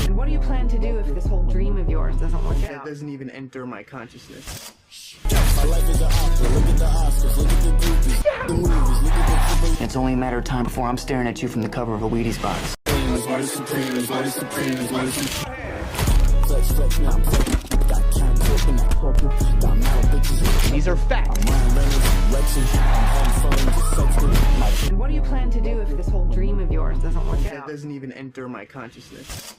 And what do you plan to do if this whole dream of yours doesn't work out? It doesn't even enter my consciousness. My life is an opera, look at the Oscars, look at the groupies, the movies, look at the It's only a matter of time before I'm staring at you from the cover of a Wheaties box. Body Supreme, body Supreme, body Supreme. Flex, flex, now I'm flex. Got time to open that purple. Got metal bitches. These are facts. I'm wearing Reynolds, Lexus. I'm on phone, sexting. And what do you plan to do if this whole dream of yours doesn't work It out? doesn't even enter my consciousness.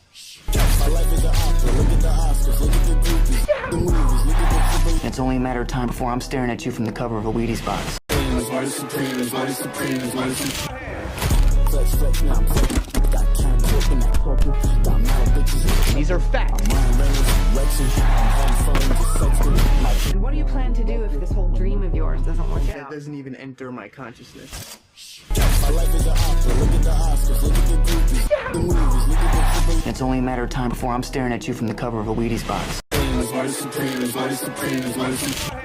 My life is an opera, look at the Oscars, look at the groupies, the movies, look at the It's only a matter of time before I'm staring at you from the cover of a Wheaties box. Body Supreme, body Supreme, body Supreme. Flex, flex, now I'm flex. Got time to open that purple. Got metal bitches. These are facts. I'm wearing Reynolds, Lexus. I'm on phone, sexting. And what do you plan to do if this whole dream of yours doesn't work It out? doesn't even enter my consciousness. My life is an opera, look at the Oscars, look at the groupies, the movies, look at the It's only a matter of time before I'm staring at you from the cover of a Wheaties box. Body Supreme, body Supreme, body Supreme.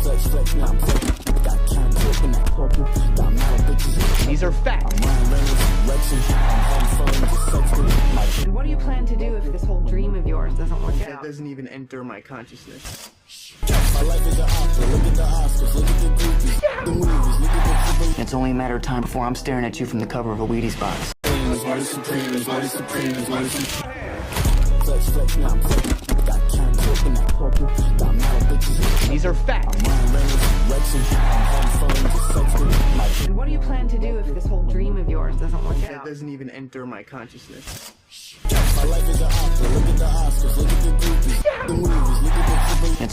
Flex, flex, now I'm flex. Got time to open that purple. Got metal bitches. These are facts. I'm wearing Reynolds, Lexus. I'm on phone, sexting. And what do you plan to do if this whole dream of yours doesn't work It out? doesn't even enter my consciousness. My life is an opera, look at the Oscars, look at the groupies, the movies, look at the It's only a matter of time before I'm staring at you from the cover of a Wheaties box. Body Supreme, body Supreme, body Supreme. Flex, flex, now I'm flex. Got time to open that purple. Got metal bitches. These are facts. I'm wearing Reynolds, Lexus. I'm on phone, sexting. And what do you plan to do if this whole dream of yours doesn't work It out? doesn't even enter my consciousness. My life is an opera, look at the Oscars, look at the groupies, the movies, look at the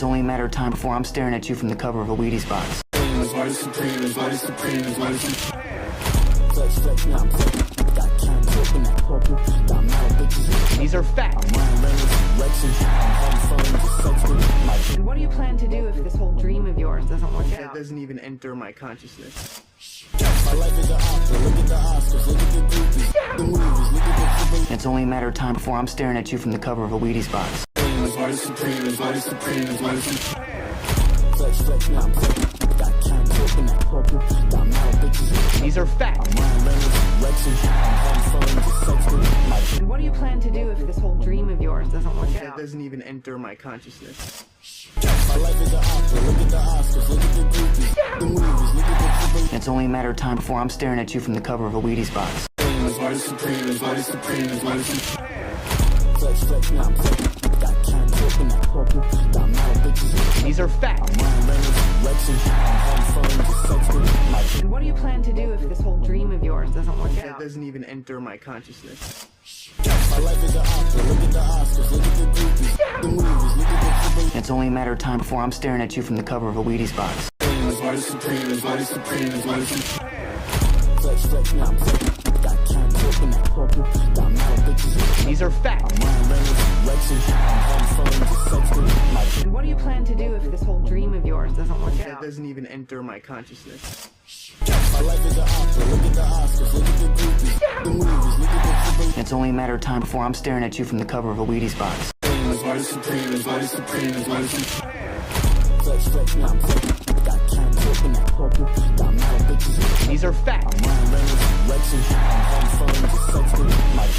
It's only a matter of time before I'm staring at you from the cover of a Wheaties box. Body Supreme, body Supreme, body Supreme. Flex, flex, now I'm flex. Got time to open that purple. Got metal bitches. These are facts. I'm wearing Reynolds, Lexus. I'm on phone, sexting. And what do you plan to do if this whole dream of yours doesn't work It out? doesn't even enter my consciousness. My life is an opera, look at the Oscars, look at the groupies, the movies, look at the It's only a matter of time before I'm staring at you from the cover of a Wheaties box. Body Supreme, body Supreme, body Supreme. Flex, flex, now I'm flex. Got time to open that purple. Got metal bitches. These are facts. I'm wearing Reynolds, Lexus. I'm on phone, sexting. And what do you plan to do if this whole dream of yours doesn't work It out? doesn't even enter my consciousness. My life is an opera, look at the Oscars, look at the groupies, the movies, look at the It's only a matter of time before I'm staring at you from the cover of a Wheaties box. Body Supreme, body Supreme, body Supreme. Flex, flex, now I'm flex. Got time to open that purple. Got metal bitches. These are facts. I'm wearing Reynolds, Lexus. I'm on phone, sexting. And what do you plan to do if this whole dream of yours doesn't work It out? doesn't even enter my consciousness. My life is an opera, look at the Oscars, look at the groupies, the movies, look at the It's only a matter of time before I'm staring at you from the cover of a Wheaties box. Body Supreme, body Supreme, body Supreme. Flex, flex, now I'm flex. Got time to open that purple. Got metal bitches. These are facts. I'm wearing Reynolds, Lexus. I'm on phone, sexting.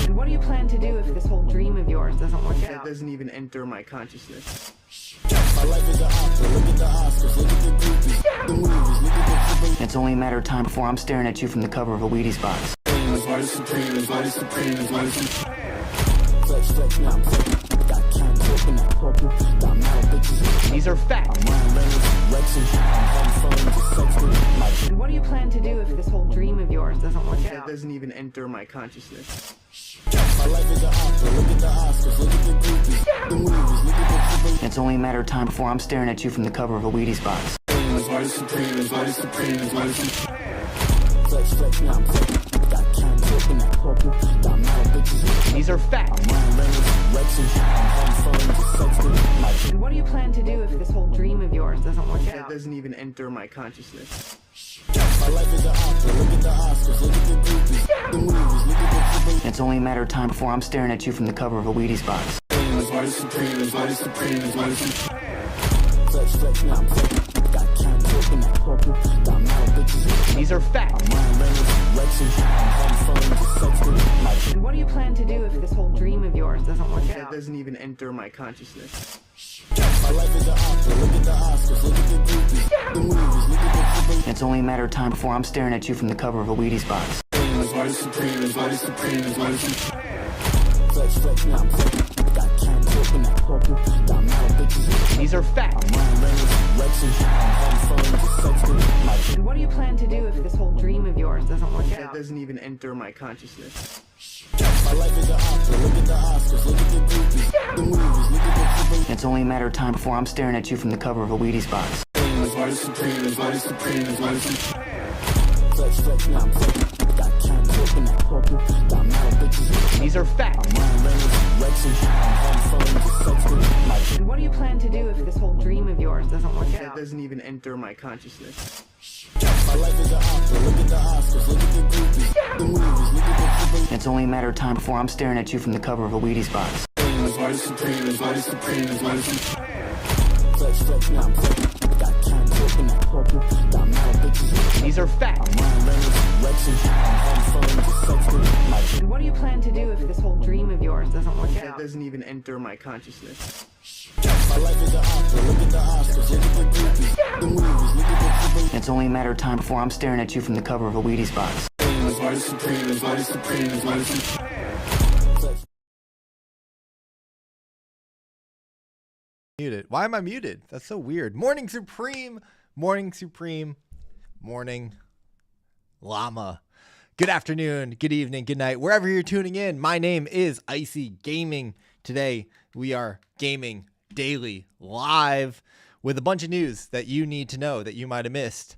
And what do you plan to do if this whole dream of yours doesn't work It out? doesn't even enter my consciousness. My life is an opera, look at the Oscars, look at the groupies, the movies, look at the It's only a matter of time before I'm staring at you from the cover of a Wheaties box. Body Supreme, body Supreme, body Supreme. Flex, flex, now I'm flex. Got time to open that purple. Got metal bitches. These are facts. I'm wearing Reynolds, Lexus. I'm on phone, sexting. And what do you plan to do if this whole dream of yours doesn't work It out? doesn't even enter my consciousness. My life is an opera, look at the Oscars, look at the groupies, the movies, look at It's only a matter of time before I'm staring at you from the cover of a Wheaties box. Body Supreme, body Supreme, body Supreme. Flex, flex, now I'm flex. Got time to open that purple. Got metal bitches. These are facts. I'm wearing Reynolds, Lexus. I'm on phone, sexting. And what do you plan to do if this whole dream of yours doesn't work It out? doesn't even enter my consciousness. My life is an opera, look at the Oscars, look at the groupies, the movies, look at the It's only a matter of time before I'm staring at you from the cover of a Wheaties box. Body Supreme, body Supreme, body Supreme. Flex, flex, now I'm flex. Got time to open that purple. Got metal bitches. These are facts. I'm wearing Reynolds, Lexus. I'm on phone, sexting. And what do you plan to do if this whole dream of yours doesn't work It out? doesn't even enter my consciousness. My life is an opera, look at the Oscars, look at the groupies, the movies, look at the It's only a matter of time before I'm staring at you from the cover of a Wheaties box. Body Supreme, body Supreme, body Supreme. Flex, flex, now I'm flex. Got time to open that purple. Got metal bitches. These are facts. I'm wearing Reynolds, Lexus. I'm on phone, sexting. And what do you plan to do if this whole dream of yours yours doesn't work That out. doesn't even enter my consciousness. My life is an opera. Look at the Oscars. Look at the groupies. The movies. Look at It's only a matter of time before I'm staring at you from the cover of a Wheaties box. the Supremes. Why the Supremes? Why the Supremes? Flex, flex, now I'm flex. Got canned hook in that purple. Got model bitches. These are facts. Ryan Reynolds, Rexon. I'm having fun with the sexton. My And what do you plan to do if this whole dream of yours doesn't work That out? doesn't even enter my consciousness. My life is an opera. Look at the Oscars. Look at the groupies. The movies. Look at the It's only a matter of time before I'm staring at you from the cover of a Wheaties box. Supremes. Why the Supremes? Why the Supremes? Why the Supremes? Flex, flex, now I'm flex. Got canned hook in that purple. Got model bitches. These are facts. Ryan Reynolds, Rexon. I'm having fun with the sexton. My And what do you plan to do if this whole dream of yours doesn't work That out? doesn't even enter my consciousness. My life is an opera. Look at the Oscars. Look at the groupies. The movies. Look at the It's only a matter of time before I'm staring at you from the cover of a Wheaties box. Supremes. Why the Supremes? Why the Supremes? Why the Supremes? Flex, flex, now I'm flex. Got canned hook in that purple. Got model bitches. These are facts. Ryan Reynolds, Rexon. I'm having fun with the sexton. My And what do you plan to do if this whole dream of yours doesn't work That out? doesn't even enter my consciousness. My life is an opera. Look at the Oscars. Look at the groupies. The movies. Look at the It's only a matter of time before I'm staring at you from the cover of a Wheaties box. Supremes. Why the Supremes? Why the Supremes? Why the Supremes? Flex. Muted. Why am I muted? That's so weird. Morning Supreme. Morning Supreme. Morning Llama. Good afternoon, good evening, good night, wherever you're tuning in. My name is Icy Gaming. Today we are gaming daily live with a bunch of news that you need to know that you might have missed.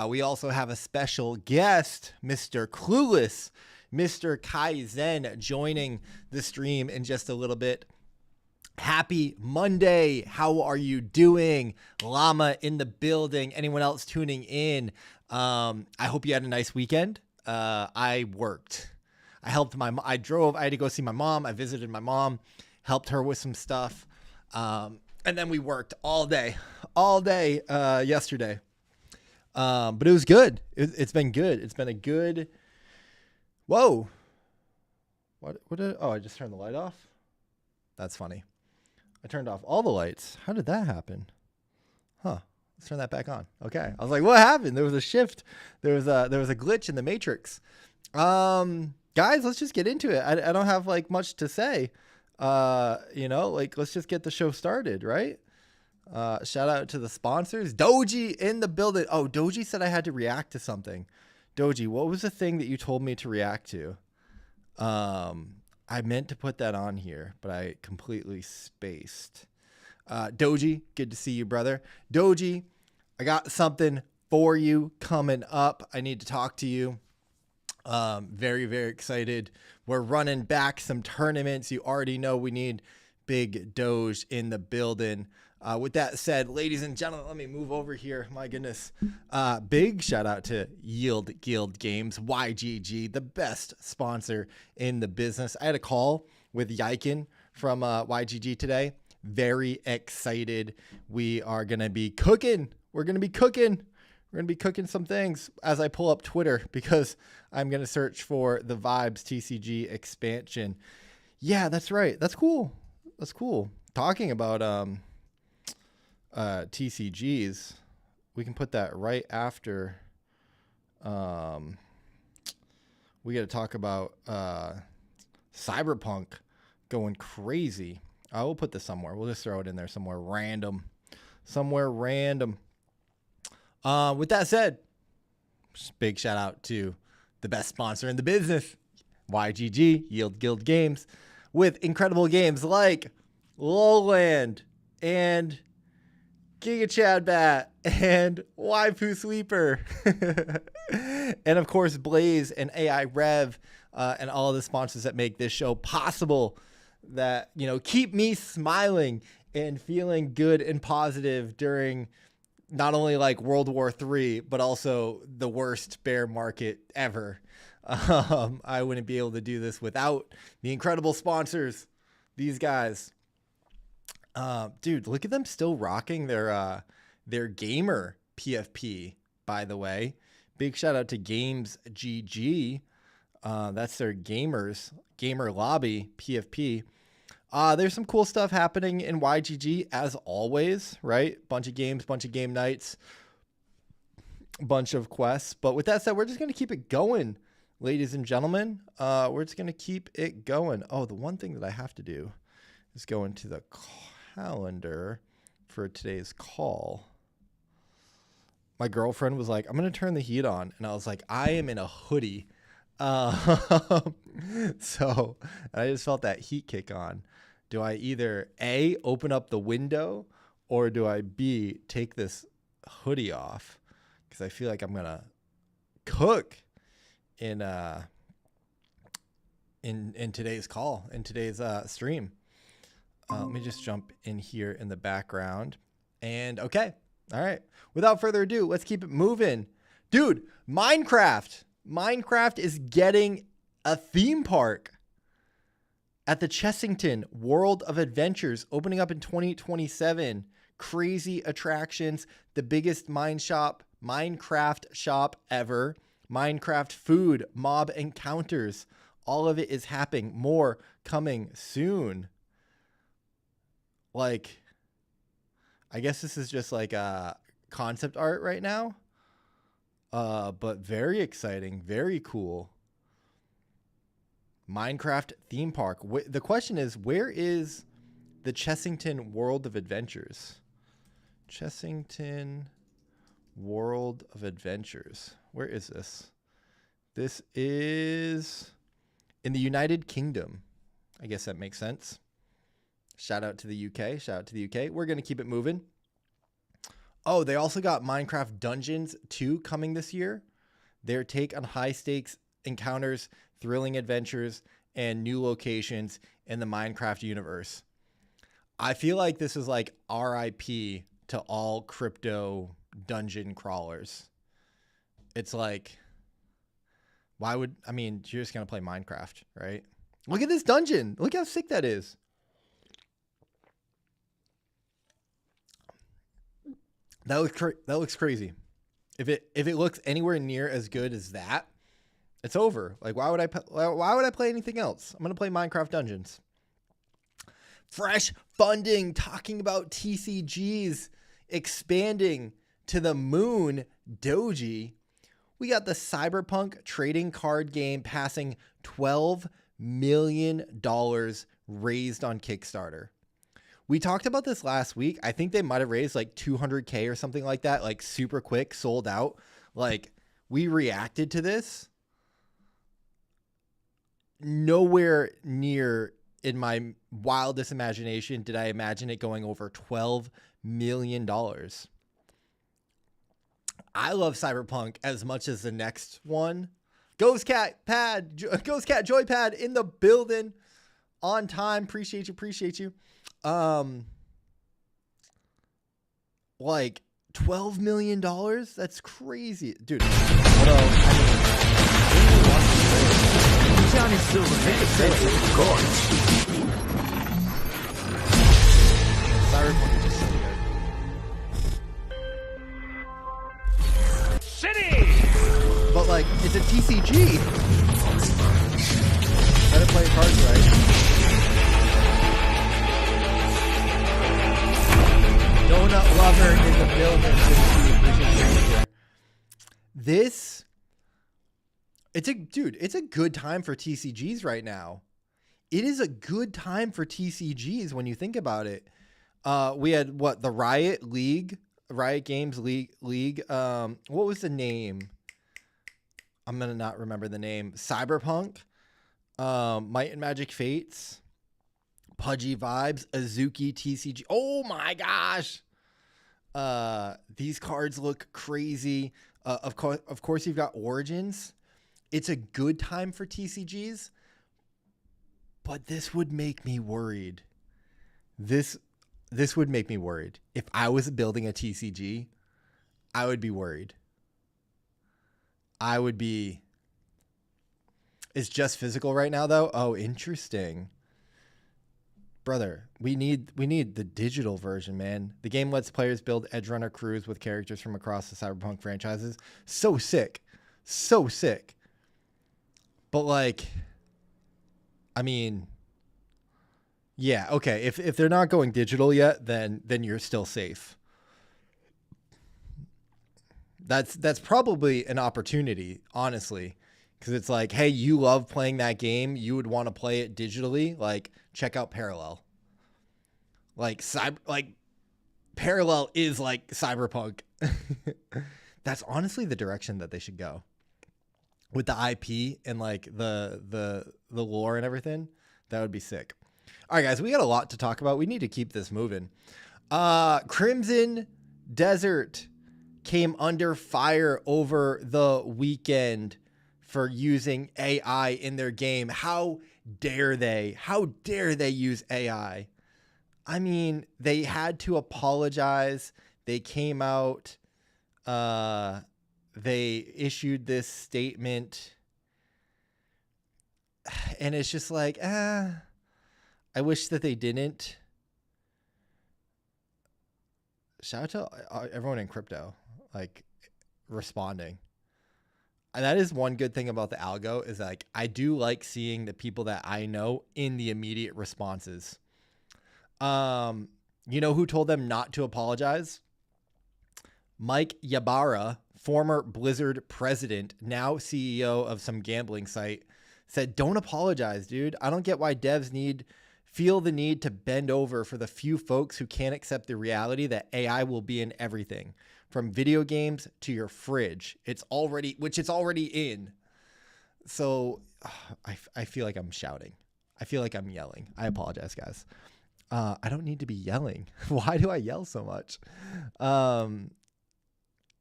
We also have a special guest, Mr. Clueless, Mr. Kaizen, joining the stream in just a little bit. Happy Monday. How are you doing? Llama in the building. Anyone else tuning in? I hope you had a nice weekend. I worked. I helped I drove. I had to go see my mom. I visited my mom, helped her with some stuff. And then we worked all day yesterday. But it was good. It's been good. It's been a good. Whoa. What did, oh, I just turned the light off. That's funny. I turned off all the lights. How did that happen? Huh. Let's turn that back on. Okay. I was like, what happened? There was a shift. There was a glitch in the matrix. Guys, let's just get into it. I don't have like much to say. Let's just get the show started, right? Shout out to the sponsors. Doji in the building. Oh, Doji said I had to react to something. Doji, what was the thing that you told me to react to? I meant to put that on here, but I completely spaced. Doji, good to see you, brother. Doji, I got something for you coming up. I need to talk to you. Very, very excited. We're running back some tournaments. You already know we need Big Doge in the building. With that said, ladies and gentlemen, let me move over here. My goodness. Big shout out to Yield Guild Games, YGG, the best sponsor in the business. I had a call with Yiken from YGG today. Very excited. We are going to be cooking. We're going to be cooking some things as I pull up Twitter because I'm going to search for the Vibes TCG expansion. Yeah, that's right. That's cool. Talking about TCGs, we can put that right after. We got to talk about Cyberpunk going crazy. I will put this somewhere. We'll just throw it in there somewhere random. With that said, big shout out to the best sponsor in the business, YGG, Yield Guild Games, with incredible games like Lowland and Giga Chad Bat and Waifu Sweeper. And of course, Blaze and AI Rev, and all of the sponsors that make this show possible, that, keep me smiling and feeling good and positive during not only like World War III, but also the worst bear market ever. I wouldn't be able to do this without the incredible sponsors, these guys. Dude, look at them still rocking their gamer PFP, by the way. Big shout out to Games GG. That's their gamer lobby PFP. There's some cool stuff happening in YGG as always, right? Bunch of games, bunch of game nights, bunch of quests. But with that said, we're just going to keep it going, ladies and gentlemen. We're just going to keep it going. Oh, the one thing that I have to do is go into the calendar for today's call. My girlfriend was like, I'm going to turn the heat on. And I was like, I am in a hoodie. So I just felt that heat kick on. Do I either A, open up the window, or do I B, take this hoodie off? Because I feel like I'm going to cook in today's call, in today's stream. Let me just jump in here in the background. And okay. All right. Without further ado, let's keep it moving. Dude, Minecraft is getting a theme park at the Chessington World of Adventures, opening up in 2027. Crazy attractions, the biggest Minecraft shop ever. Minecraft food, mob encounters. All of it is happening. More coming soon. Like, I guess this is just like a concept art right now. But very exciting, very cool. Minecraft theme park. The question is, where is the Chessington World of Adventures? Chessington World of Adventures. Where is this? This is in the United Kingdom. I guess that makes sense. Shout out to the UK. Shout out to the UK. We're going to keep it moving. Oh, they also got Minecraft Dungeons 2 coming this year. Their take on high stakes encounters, thrilling adventures, and new locations in the Minecraft universe. I feel like this is like RIP to all crypto dungeon crawlers. It's like, you're just going to play Minecraft, right? Look at this dungeon. Look how sick that is. That looks crazy. If it looks anywhere near as good as that, it's over. Like, why would I play anything else? I'm gonna play Minecraft Dungeons. Fresh funding, talking about TCGs expanding to the moon. Doji. We got the Cyberpunk trading card game passing $12 million raised on Kickstarter. We talked about this last week. I think they might have raised like 200K or something like that, like super quick, sold out. Like, we reacted to this. Nowhere near in my wildest imagination did I imagine it going over $12 million. I love Cyberpunk as much as the next one. Ghost Cat Joypad in the building on time. Appreciate you. Like $12 million? That's crazy. Dude, Johnny Silver made a sense of course. Cyberpunk is just so good. City! But like, it's a TCG. Better play your cards right. Donut lover in the building. It's a good time for TCGs right now. It is a good time for TCGs when you think about it. We had the Riot Games League. What was the name? I'm gonna not remember the name. Cyberpunk, Might and Magic Fates, Pudgy Vibes, Azuki TCG. Oh my gosh. These cards look crazy. Of course you've got Origins. It's a good time for TCGs, but this would make me worried. This would make me worried. If I was building a TCG, I would be worried. It's just physical right now though. Oh, interesting. Brother, we need the digital version, man. The game lets players build Edgerunner crews with characters from across the Cyberpunk franchises. So sick. But like, Yeah, okay. If they're not going digital yet, then you're still safe. That's probably an opportunity, honestly, because it's like, hey, you love playing that game, you would want to play it digitally. Like, check out Parallel. Like Parallel is like Cyberpunk. That's honestly the direction that they should go with the IP and like the lore and everything. That would be sick. All right, guys, we got a lot to talk about. We need to keep this moving. Crimson Desert came under fire over the weekend for using AI in their game. How dare they? How dare they use AI? I mean, they had to apologize. They came out. They issued this statement. And it's just like, I wish that they didn't. Shout out to everyone in crypto, like, responding. And that is one good thing about the algo, is like, I do like seeing the people that I know in the immediate responses. You know who told them not to apologize? Mike Ybarra, former Blizzard president, now CEO of some gambling site, said, don't apologize, dude. I don't get why devs feel the need to bend over for the few folks who can't accept the reality that AI will be in everything, from video games to your fridge. It's already in. So I feel like I'm shouting. I feel like I'm yelling. I apologize, guys. I don't need to be yelling. Why do I yell so much?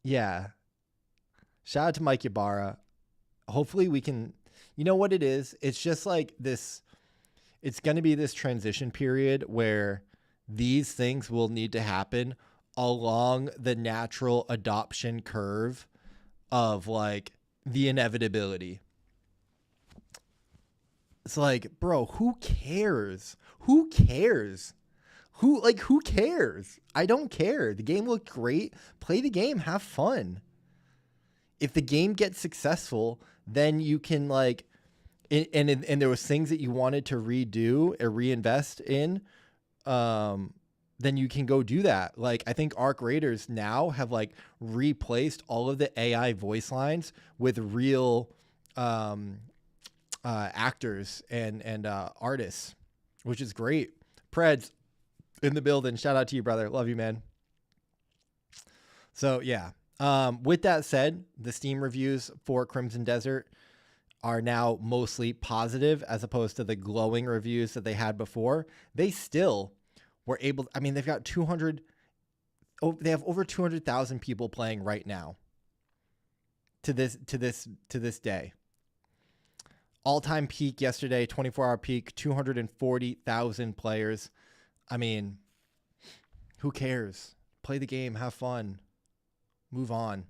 Yeah. Shout out to Mike Ybarra. Hopefully we can, you know what it is? It's just like this, it's going to be this transition period where these things will need to happen along the natural adoption curve of like the inevitability. It's like, bro, who cares? Who cares? Who cares? I don't care. The game looked great. Play the game. Have fun. If the game gets successful, then you can like, and there was things that you wanted to redo or reinvest in, then you can go do that. Like, I think Arc Raiders now have like replaced all of the AI voice lines with real actors and artists, which is great. Preds in the building. Shout out to you, brother. Love you, man. So yeah. With that said, the Steam reviews for Crimson Desert are now mostly positive as opposed to the glowing reviews that they had before. They still were able, I mean, they've got they have over 200,000 people playing right now to this day. All-time peak yesterday, 24-hour peak, 240,000 players. I mean, who cares? Play the game, have fun, move on.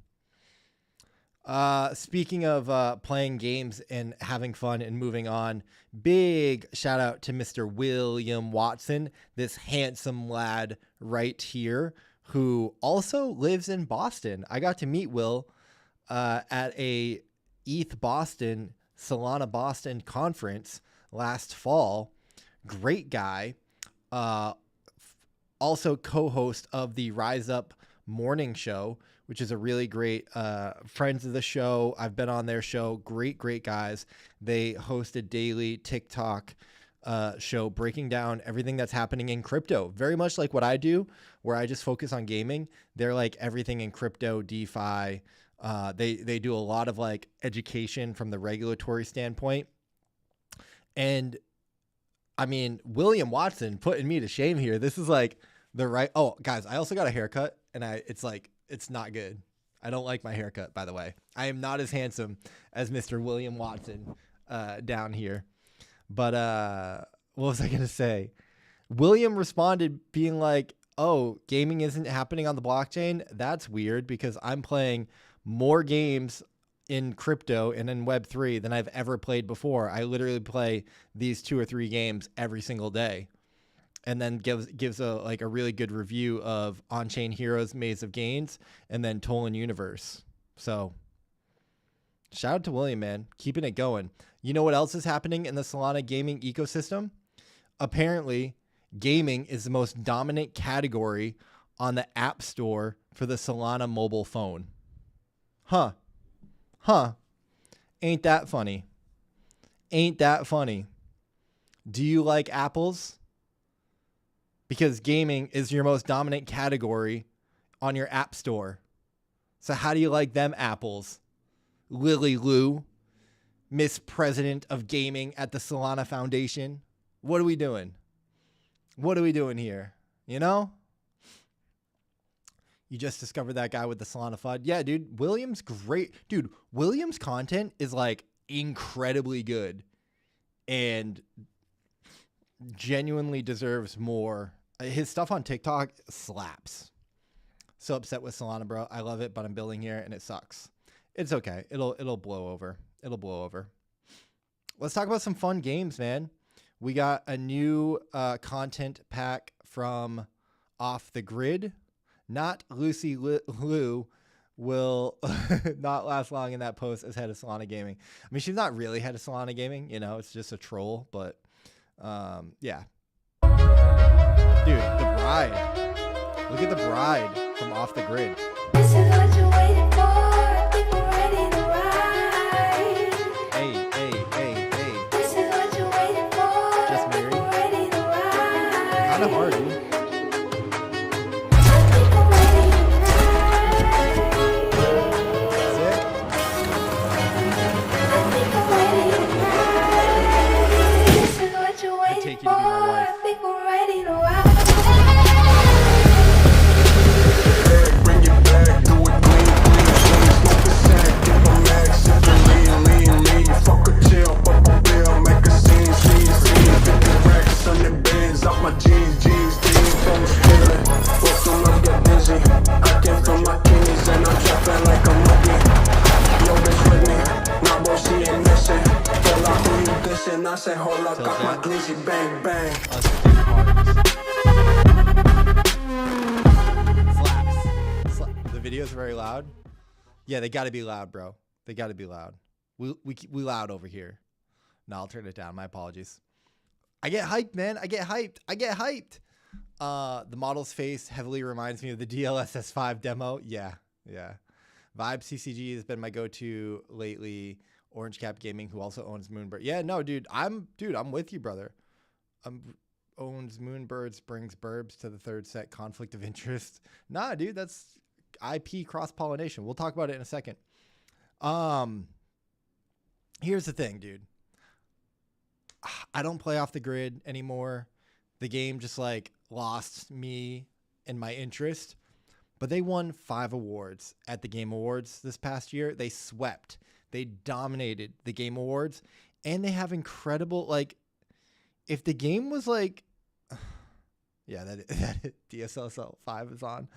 Speaking of playing games and having fun and moving on, big shout out to Mr. William Watson, this handsome lad right here who also lives in Boston. I got to meet Will at a ETH Boston, Solana Boston conference last fall. Great guy. Also co-host of the Rise Up Morning Show, which is a really great friends of the show. I've been on their show. Great guys. They host a daily TikTok show breaking down everything that's happening in crypto. Very much like what I do, where I just focus on gaming. They're like everything in crypto, DeFi. They do a lot of like education from the regulatory standpoint. And I mean, William Watson putting me to shame here. This is like the right. Oh, guys, I also got a haircut and it's not good. I don't like my haircut, by the way. I am not as handsome as Mr. William Watson down here. But what was I going to say? William responded being like, oh, gaming isn't happening on the blockchain. That's weird because I'm playing more games in crypto and in Web3 than I've ever played before. I literally play these 2 or 3 games every single day. And then gives a really good review of On-Chain Heroes, Maze of Gains, and then Tolan Universe. So shout out to William, man. Keeping it going. You know what else is happening in the Solana gaming ecosystem? Apparently, gaming is the most dominant category on the App Store for the Solana mobile phone. Huh. Ain't that funny? Ain't that funny? Do you like apples? Because gaming is your most dominant category on your App Store. So how do you like them apples? Lily Lou, Miss President of Gaming at the Solana Foundation. What are we doing? What are we doing here? You know? You just discovered that guy with the Solana FUD. Yeah, dude. William's great. Dude, William's content is like incredibly good and genuinely deserves more. His stuff on TikTok slaps. So upset with Solana, bro. I love it, but I'm building here and it sucks. It's okay. It'll blow over. It'll blow over. Let's talk about some fun games, man. We got a new content pack from Off the Grid. Not Lucy Liu will not last long in that post as head of Solana Gaming. I mean, she's not really head of Solana Gaming. You know, it's just a troll. But, yeah. Dude, the bride. Look at the bride from Off the Grid. This is what you're waiting for. People ready to ride. Hey. This is what you're waiting for. Just married. People ready to ride. Kind of hard, dude. People ready to Sick. ride. This is what you're I'd waiting take you to be my wife. for. People ready to ride. Bring it back, do it clean, smoke the sack, dip a mag, sip the lean, fuck a chill, pop a bill, make a scene, 50 racks on the bands, up my jeans, from stealing, what's the love get dizzy, I came from my kidneys and I'm trapping like a monkey, yo bitch with me, now boy she ain't missing, tell her who you dissing, I say hold up, got my glizzy, bang bang. The videos are very loud. Yeah, they got to be loud, bro. They got to be loud. We loud over here. No, I'll turn it down. My apologies. I get hyped, man. I get hyped. The model's face heavily reminds me of the DLSS 5 demo. Yeah. Vibe CCG has been my go-to lately. Orange Cap Gaming, who also owns Moonbird. Yeah, no, dude. I'm with you, brother. Owns Moonbirds, brings Burbs to the third set. Conflict of interest. Nah, dude, that's IP cross-pollination. We'll talk about it in a second. Here's the thing, dude. I don't play Off the Grid anymore. The game just like lost me and my interest. But they won 5 awards at the Game Awards this past year. They swept. They dominated the Game Awards. And they have incredible, like, if the game was like, yeah, that DSL 5 is on.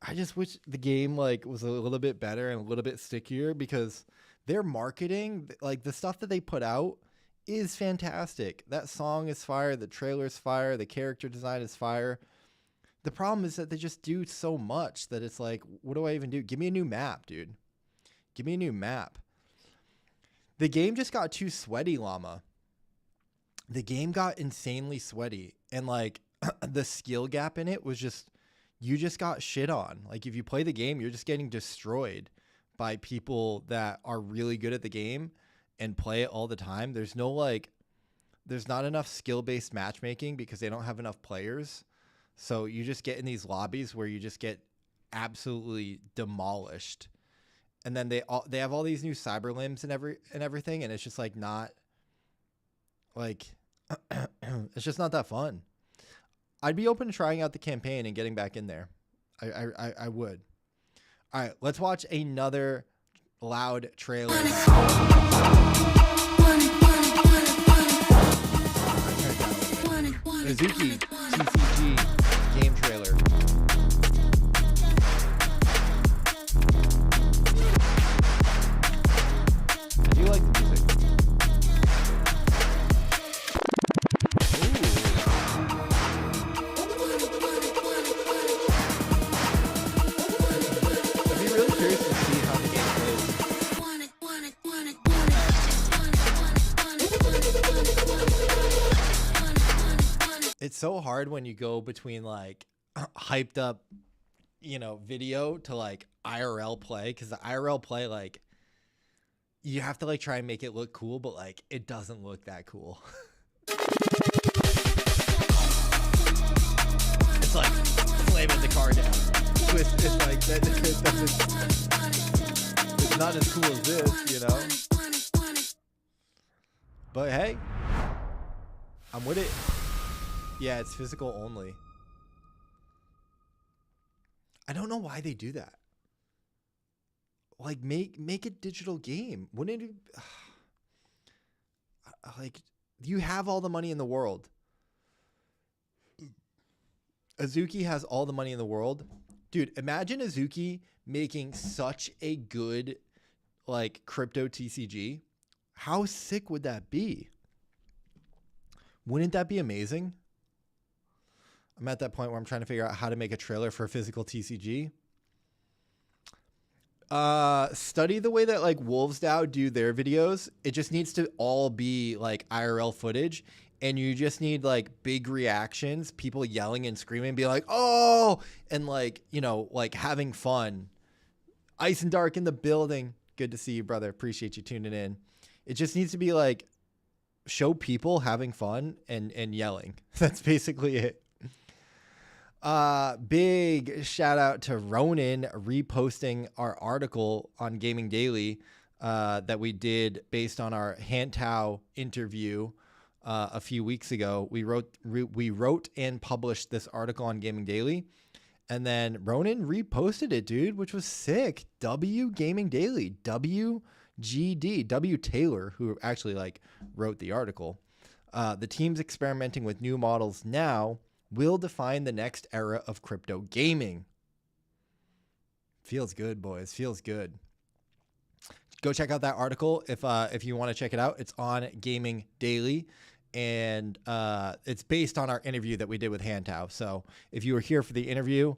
I just wish the game like was a little bit better and a little bit stickier, because their marketing, like the stuff that they put out, is fantastic. That song is fire. The trailer is fire. The character design is fire. The problem is that they just do so much that it's like, what do I even do? Give me a new map, dude. Give me a new map. The game just got too sweaty, Llama. The game got insanely sweaty, and like the skill gap in it was just, you just got shit on. Like if you play the game, you're just getting destroyed by people that are really good at the game and play it all the time. There's no like, there's not enough skill-based matchmaking because they don't have enough players. So you just get in these lobbies where you just get absolutely demolished. And then they have all these new cyber limbs and everything, and it's just like not like it's just not that fun. I'd be open to trying out the campaign and getting back in there. I would. All right, let's watch another loud trailer. Mizuki TCG game trailer. I do like the music. I'd be really curious to see how the game plays. it's so hard when you go between like hyped up, video to like IRL play, because the IRL play, like, you have to like try and make it look cool, but like it doesn't look that cool. It's like slamming the car down. It's like that. It's not as cool as this, But hey, I'm with it. Yeah, it's physical only. I don't know why they do that. Like, make a digital game. Wouldn't it? Like, you have all the money in the world. Azuki has all the money in the world. Dude, imagine Azuki making such a good, like, crypto TCG. How sick would that be? Wouldn't that be amazing? I'm at that point where I'm trying to figure out how to make a trailer for a physical TCG. Study the way that like WolvesDAO do their videos. It just needs to all be like IRL footage, and you just need like big reactions, people yelling and screaming, be like, oh, and like, like having fun. Ice and Dark in the building. Good to see you, brother. Appreciate you tuning in. It just needs to be like show people having fun and yelling. That's basically it. Big shout out to Ronan reposting our article on Gaming Daily that we did based on our Hantao interview a few weeks ago. We wrote and published this article on Gaming Daily, and then Ronan reposted it, dude, which was sick. W Gaming Daily, WGD, W Taylor, who actually like wrote the article. The team's experimenting with new models now will define the next era of crypto gaming. Feels good, boys. Feels good. Go check out that article if you want to check it out. It's on Gaming Daily, and it's based on our interview that we did with Hantao. So if you were here for the interview,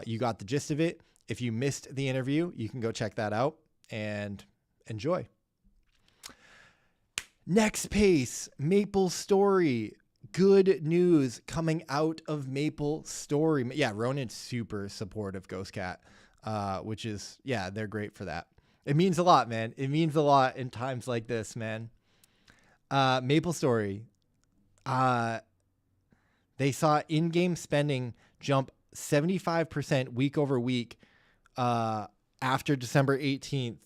you got the gist of it. If you missed the interview, you can go check that out and enjoy. Next pace, Maple Story. Good news coming out of Maple Story. Yeah, Ronan's super supportive, Ghost Cat, which is, yeah, they're great for that. It means a lot, man. It means a lot in times like this, man. Maple Story. They saw in-game spending jump 75% week over week after December 18th.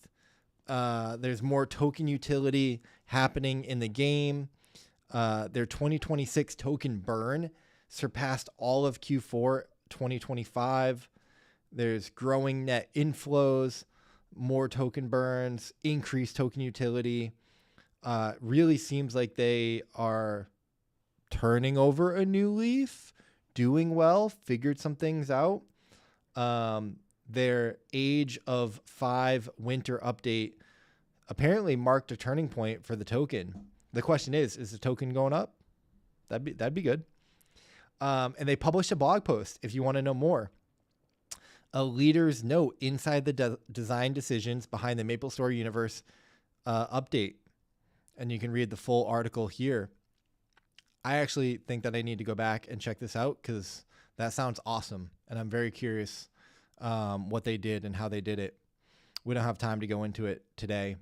There's more token utility happening in the game. Their 2026 token burn surpassed all of Q4 2025. There's growing net inflows, more token burns, increased token utility. Really seems like they are turning over a new leaf, doing well, figured some things out. Their Age of 5 winter update apparently marked a turning point for the token. The question is the token going up? That'd be good. And they published a blog post if you want to know more. A leader's note inside the design decisions behind the Maple Story universe update. And you can read the full article here. I actually think that I need to go back and check this out because that sounds awesome. And I'm very curious what they did and how they did it. We don't have time to go into it today.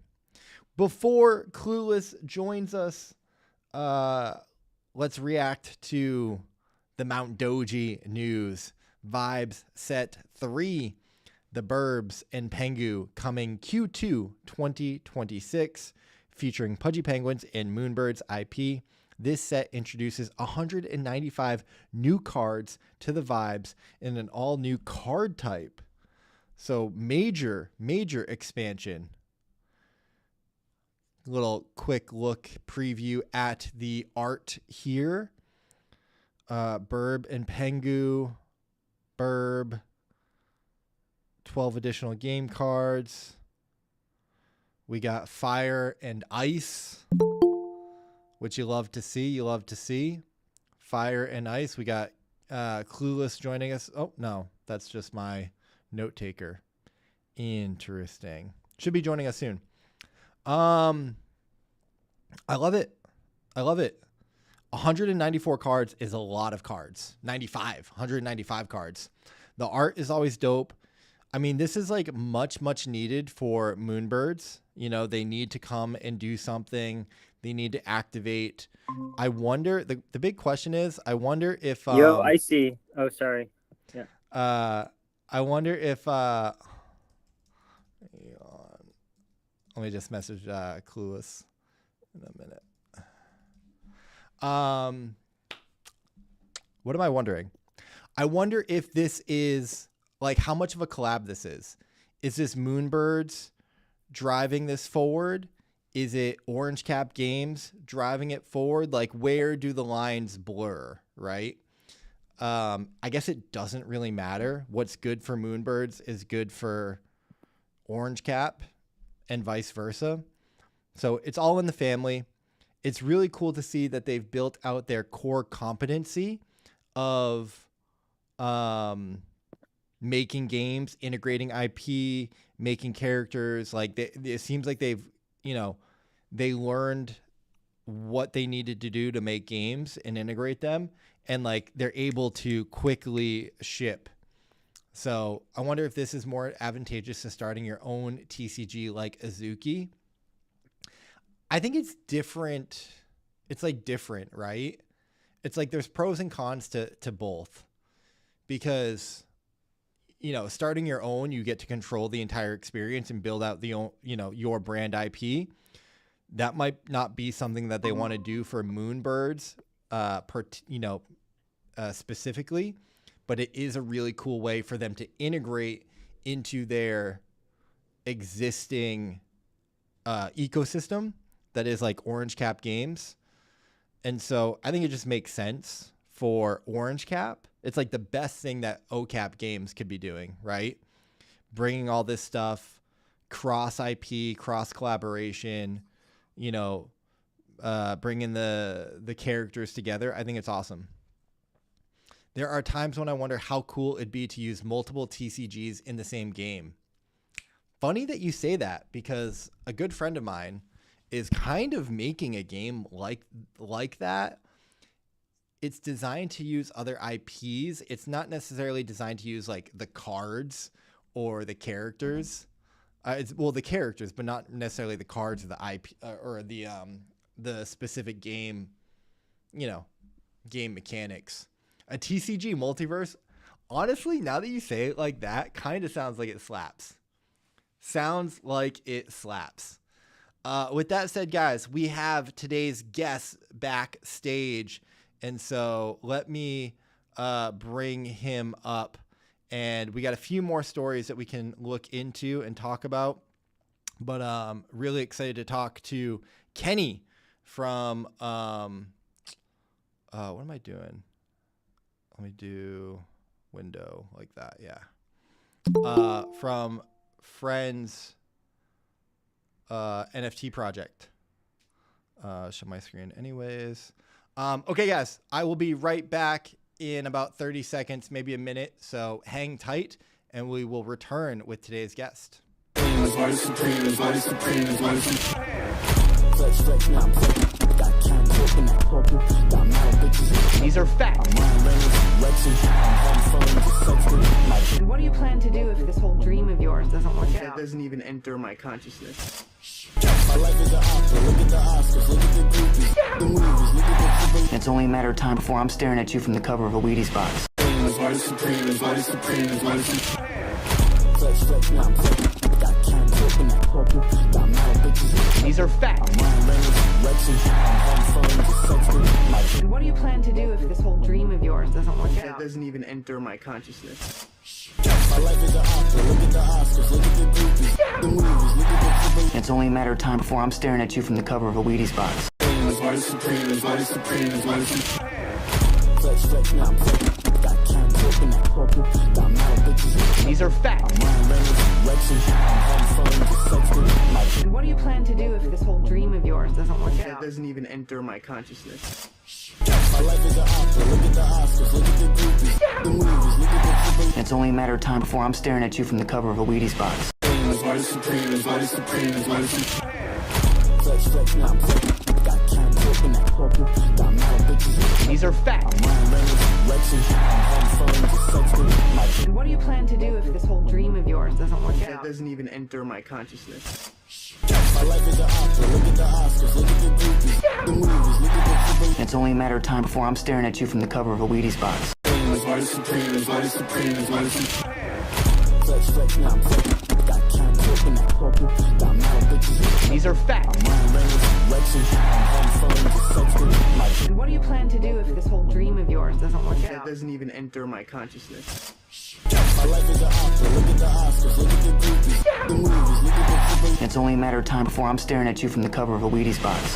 Before Clueless joins us, let's react to the Mount Doji news. Vibes Set 3, The Burbs and Pengu coming Q2 2026, featuring Pudgy Penguins and Moonbirds IP. This set introduces 195 new cards to the Vibes in an all-new card type. So major expansion. Little quick look preview at the art here. Burb and Pengu. Burb. 12 additional game cards. We got Fire and Ice, which you love to see. Fire and Ice. We got Clueless joining us. Oh, no, that's just my note taker. Interesting. Should be joining us soon. I love it. 194 cards is a lot of cards. 195 cards. The art is always dope. I mean, this is like much needed for Moonbirds. You know, they need to come and do something. They need to activate. I wonder, the big question is, I wonder if... Yo, I see. Oh, sorry. Yeah. I wonder if... let me just message Clueless in a minute. What am I wondering? I wonder if this is like how much of a collab this is. Is this Moonbirds driving this forward? Is it Orange Cap Games driving it forward? Like, where do the lines blur, right? I guess it doesn't really matter. What's good for Moonbirds is good for Orange Cap and vice versa. So it's all in the family. It's really cool to see that they've built out their core competency of making games, integrating IP, making characters. Like it seems like they've, they learned what they needed to do to make games and integrate them, and like they're able to quickly ship. So I wonder if this is more advantageous to starting your own TCG like Azuki. I think it's different. It's like different, right? It's like there's pros and cons to both, because, starting your own, you get to control the entire experience and build out your brand IP. That might not be something that they want to do for Moonbirds, specifically, but it is a really cool way for them to integrate into their existing ecosystem that is like Orange Cap Games. And so I think it just makes sense for Orange Cap. It's like the best thing that OCap Games could be doing, right? Bringing all this stuff, cross IP, cross collaboration, bringing the characters together. I think it's awesome. There are times when I wonder how cool it'd be to use multiple TCGs in the same game. Funny that you say that, because a good friend of mine is kind of making a game like that. It's designed to use other IPs. It's not necessarily designed to use like the cards or the characters. The characters, but not necessarily the cards or the IP or the specific game, game mechanics. A TCG multiverse, honestly, now that you say it like that, kind of sounds like it slaps. Sounds like it slaps. With that said, guys, we have today's guest backstage. And so let me bring him up. And we got a few more stories that we can look into and talk about. But really excited to talk to Kenny from, what am I doing? Let me do window like that. Yeah. From Friends NFT project. Show my screen anyways. Okay, guys, I will be right back in about 30 seconds, maybe a minute. So hang tight, and we will return with today's guest. These are facts. And what do you plan to do if this whole dream of yours doesn't work That out? doesn't even enter my consciousness. It's only a matter of time before I'm staring at you from the cover of a Wheaties box. These are facts. And what do you plan to do if this whole dream of yours doesn't work That out? doesn't even enter my consciousness. It's only a matter of time before I'm staring at you from the cover of a Wheaties box. These are facts. And what do you plan to do if this whole dream of yours doesn't work That out? doesn't even enter my consciousness. It's only a matter of time before I'm staring at you from the cover of a Wheaties box. These are facts. And what do you plan to do if this whole dream of yours doesn't work That out? doesn't even enter my consciousness. It's only a matter of time before I'm staring at you from the cover of a Wheaties box. These are facts. And what do you plan to do if this whole dream of yours doesn't work That out? doesn't even enter my consciousness. It's only a matter of time before I'm staring at you from the cover of a Wheaties box.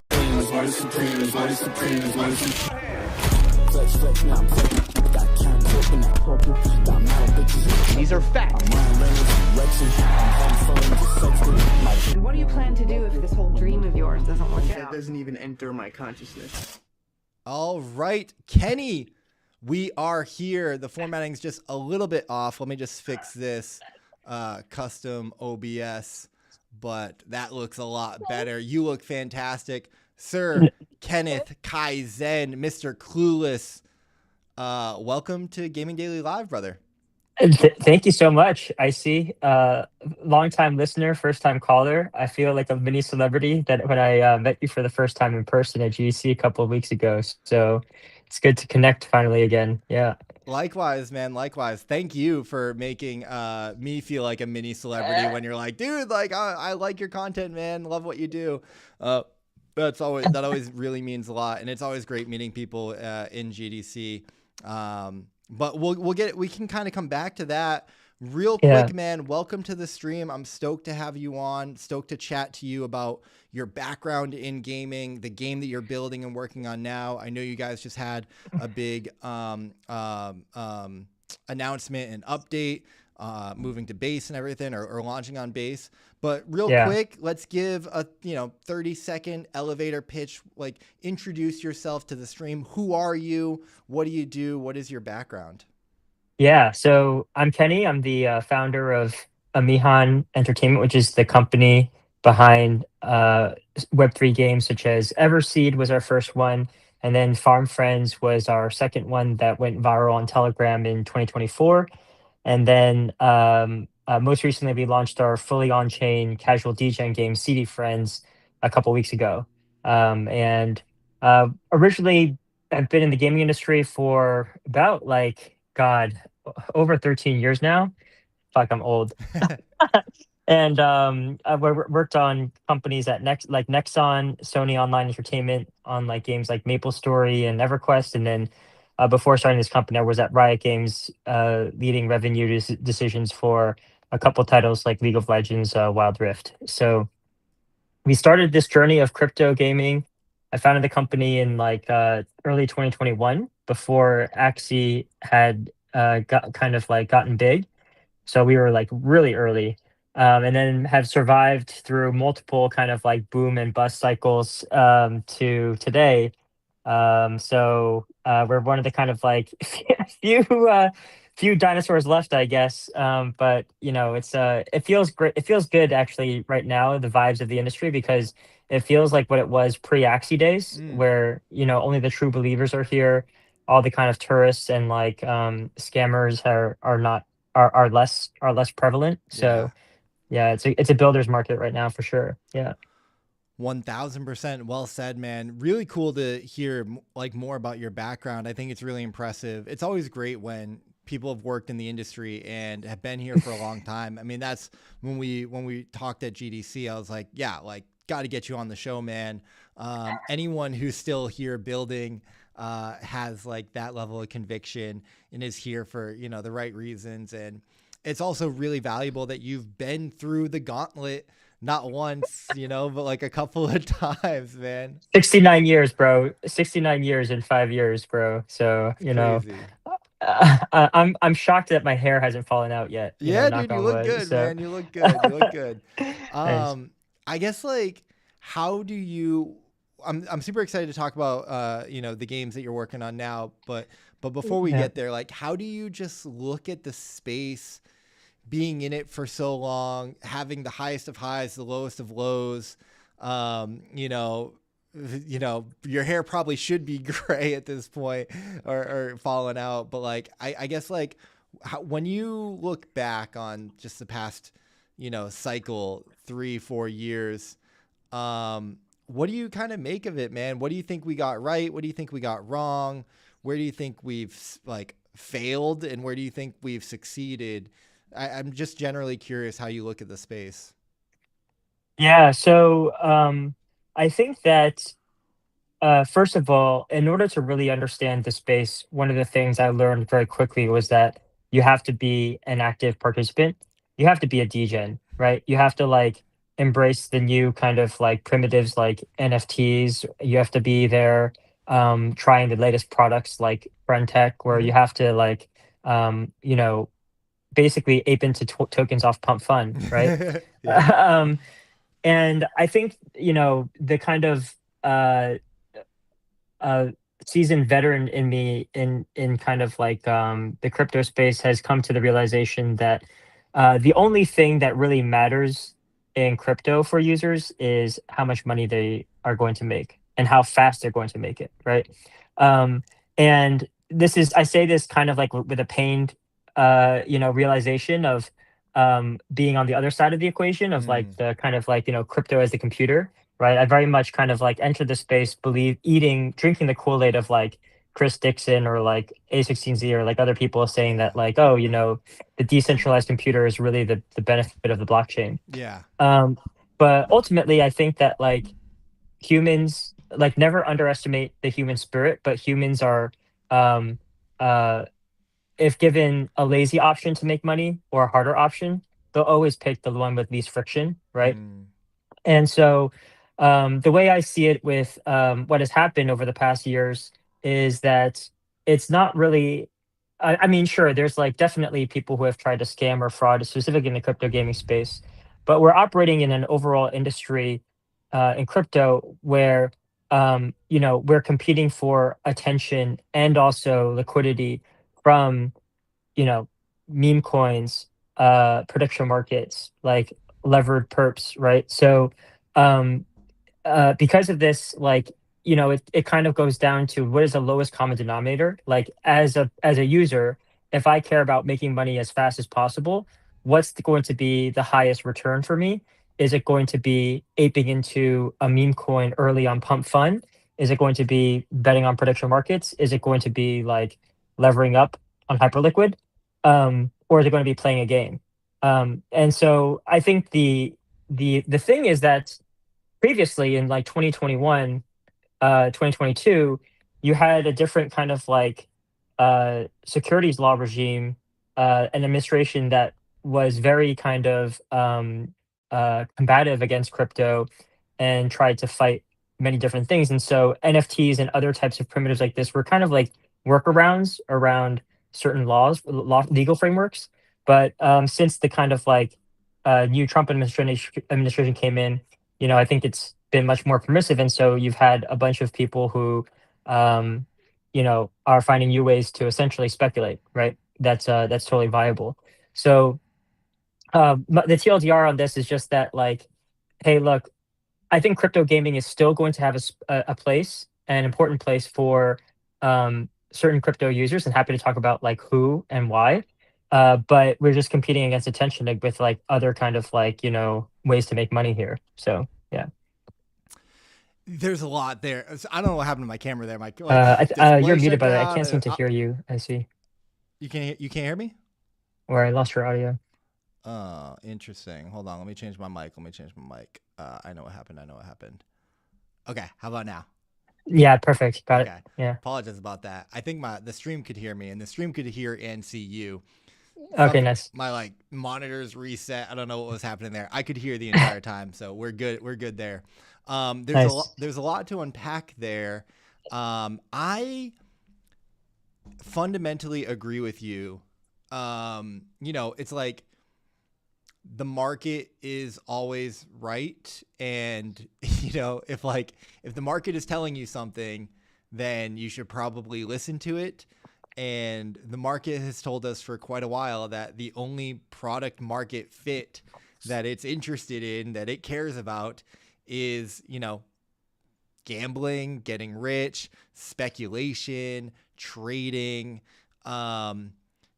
These are facts. And what do you plan to do if this whole dream of yours doesn't work That out? doesn't even enter my consciousness. All right, Kenny, we are here. The formatting's just a little bit off. Let me just fix this custom OBS, but that looks a lot better. You look fantastic. Sir Kenneth Kaizen, Mr. Clueless. Welcome to Gaming Daily Live, brother. Thank you so much. I see. Long-time listener, first-time caller. I feel like a mini celebrity that when I met you for the first time in person at GDC a couple of weeks ago. So it's good to connect finally again. Yeah. Likewise, man. Likewise. Thank you for making me feel like a mini celebrity when you're like, dude, like I like your content, man. Love what you do. That always really means a lot, and it's always great meeting people in GDC. But we can kind of come back to that real quick, man. Welcome to the stream. I'm stoked to have you on, stoked to chat to you about your background in gaming, the game that you're building and working on now. I know you guys just had a big announcement and update, moving to base and everything, or launching on base. But real quick, let's give a 30-second elevator pitch. Like, introduce yourself to the stream. Who are you? What do you do? What is your background? Yeah. So I'm Kenny. I'm the founder of Amihan Entertainment, which is the company behind Web3 games such as Everseed was our first one. And then Farm Friends was our second one that went viral on Telegram in 2024. And then most recently, we launched our fully on-chain casual DGen game, CD Friends, a couple weeks ago. Originally, I've been in the gaming industry for about over 13 years now. Fuck, I'm old. And I've worked on companies at Nexon, Sony Online Entertainment, on games like MapleStory and EverQuest, and then before starting this company, I was at Riot Games, leading revenue decisions for a couple titles like League of Legends, Wild Rift. So we started this journey of crypto gaming. I founded the company in early 2021 before Axie had gotten big. So we were really early, and then have survived through multiple boom and bust cycles to today. So we're one of the few dinosaurs left, I guess. But it feels great. It feels good actually right now, the vibes of the industry, because it feels like what it was pre-Axie days, where only the true believers are here. All the kind of tourists and scammers are less prevalent. So yeah, it's a builder's market right now for sure. Yeah. 1000% well said, man. Really cool to hear more about your background. I think it's really impressive. It's always great when people have worked in the industry and have been here for a long time. I mean, that's when we talked at GDC, I was like, got to get you on the show, man. Anyone who's still here building has that level of conviction and is here for, the right reasons. And it's also really valuable that you've been through the gauntlet, not once, but a couple of times, man. 69 years, bro. 69 years in 5 years, bro. So, Crazy. I'm shocked that my hair hasn't fallen out yet. Yeah, dude, you look good, man. You look good. You look good. I guess how do you? I'm super excited to talk about the games that you're working on now, but before we get there, how do you just look at the space, being in it for so long, having the highest of highs, the lowest of lows, your hair probably should be gray at this point or falling out. But like, I guess like when you look back on just the past, cycle 3-4 years, what do you kind of make of it, man? What do you think we got right? What do you think we got wrong? Where do you think we've like failed, and where do you think we've succeeded? I'm just generally curious how you look at the space. Yeah, so I think that first of all, in order to really understand the space, one of the things I learned very quickly was that you have to be an active participant. You have to be a degen, right? You have to like embrace the new kind of like primitives like NFTs. You have to be there trying the latest products like Friend Tech, where you have to like basically ape into tokens off Pump Fun, right? Yeah. And I think the kind of seasoned veteran in me in kind of like the crypto space has come to the realization that the only thing that really matters in crypto for users is how much money they are going to make and how fast they're going to make it, right? And this is, I say this kind of like with a pained realization of being on the other side of the equation of like the kind of like crypto as the computer, right? I very much kind of like entered the space drinking the Kool-Aid of like Chris Dixon or like A16Z or like other people saying that like, oh, the decentralized computer is really the benefit of the blockchain. Yeah. But ultimately I think that like humans, like, never underestimate the human spirit, but humans are if given a lazy option to make money or a harder option, they'll always pick the one with least friction, right? And so the way I see it with what has happened over the past years is that it's not really, I mean, sure, there's like definitely people who have tried to scam or fraud, specifically in the crypto gaming space, but we're operating in an overall industry in crypto where, we're competing for attention and also liquidity from, meme coins, prediction markets, like levered perps, right? So because of this, like, it kind of goes down to what is the lowest common denominator. Like as a user, if I care about making money as fast as possible, what's going to be the highest return for me? Is it going to be aping into a meme coin early on Pump Fun? Is it going to be betting on prediction markets? Is it going to be like levering up on Hyperliquid? Or is it going to be playing a game? And so I think the thing is that previously in like 2021, 2022, you had a different kind of like securities law regime, an administration that was very kind of combative against crypto and tried to fight many different things. And so NFTs and other types of primitives like this were kind of like workarounds around certain legal frameworks. But since the kind of like new Trump administration came in, I think it's been much more permissive. And so you've had a bunch of people who, are finding new ways to essentially speculate, right? That's totally viable. So the TLDR on this is just that, like, hey, look, I think crypto gaming is still going to have a place, an important place for certain crypto users, and happy to talk about like who and why. But we're just competing against attention with like other kind of like, ways to make money here. So, yeah. There's a lot there. I don't know what happened to my camera there, Mike. You're muted, by the way. I can't seem to hear you. I see. You can't hear me? Or I lost your audio. Interesting. Hold on. Let me change my mic. I know what happened. Okay. How about now? Yeah, perfect. Got it. Yeah. Apologize about that. I think the stream could hear me, and the stream could hear and see you. Okay, nice. My like monitors reset. I don't know what was happening there. I could hear the entire time, so we're good. We're good there. There's a lot to unpack there. I fundamentally agree with you. It's like the market is always right, and if the market is telling you something, then you should probably listen to it. And the market has told us for quite a while that the only product market fit that it's interested in, that it cares about, is gambling, getting rich, speculation, trading,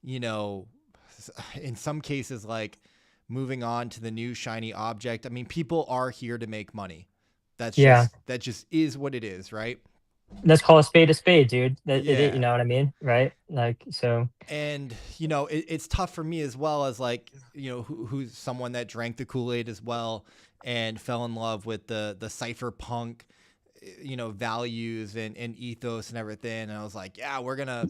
you know, in some cases, like moving on to the new shiny object. I mean, people are here to make money. That just is what it is, right? Let's call a spade, dude. Yeah. You know what I mean, right? Like, so. And you know, it's tough for me as well as like, you know, who's someone that drank the Kool-Aid as well and fell in love with the cypherpunk, you know, values and ethos and everything. And I was like, yeah, we're gonna,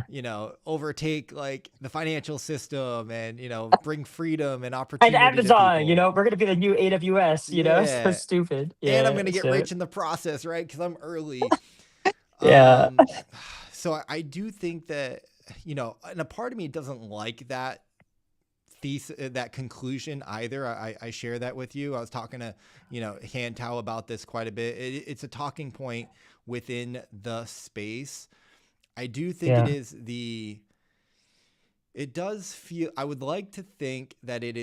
you know, overtake like the financial system and, you know, bring freedom and opportunity And to Amazon, people. you know, we're gonna be the new AWS, you know, so Yeah. stupid. And I'm Yeah, gonna get so, rich in the process, right? Because I'm early. yeah, So I do think that, you know, and a part of me doesn't like that thesis, that conclusion either. I share that with you. I was talking to, you know, Han Tao about this quite a bit. It's a talking point within the space. I do think yeah, it does feel, I would like to think that that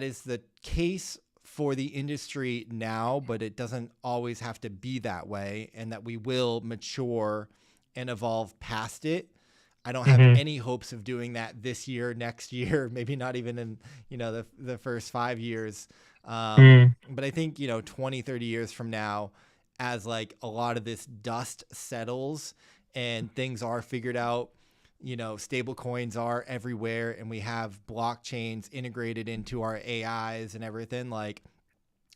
is the case for the industry now, but it doesn't always have to be that way, and that we will mature and evolve past it. I don't have hmm any hopes of doing that this year, next year, maybe not even in, you know, the first 5 years. mm, But I think, you know, 20, 30 years from now, as like a lot of this dust settles and things are figured out, you know, stable coins are everywhere and we have blockchains integrated into our AIs and everything, like,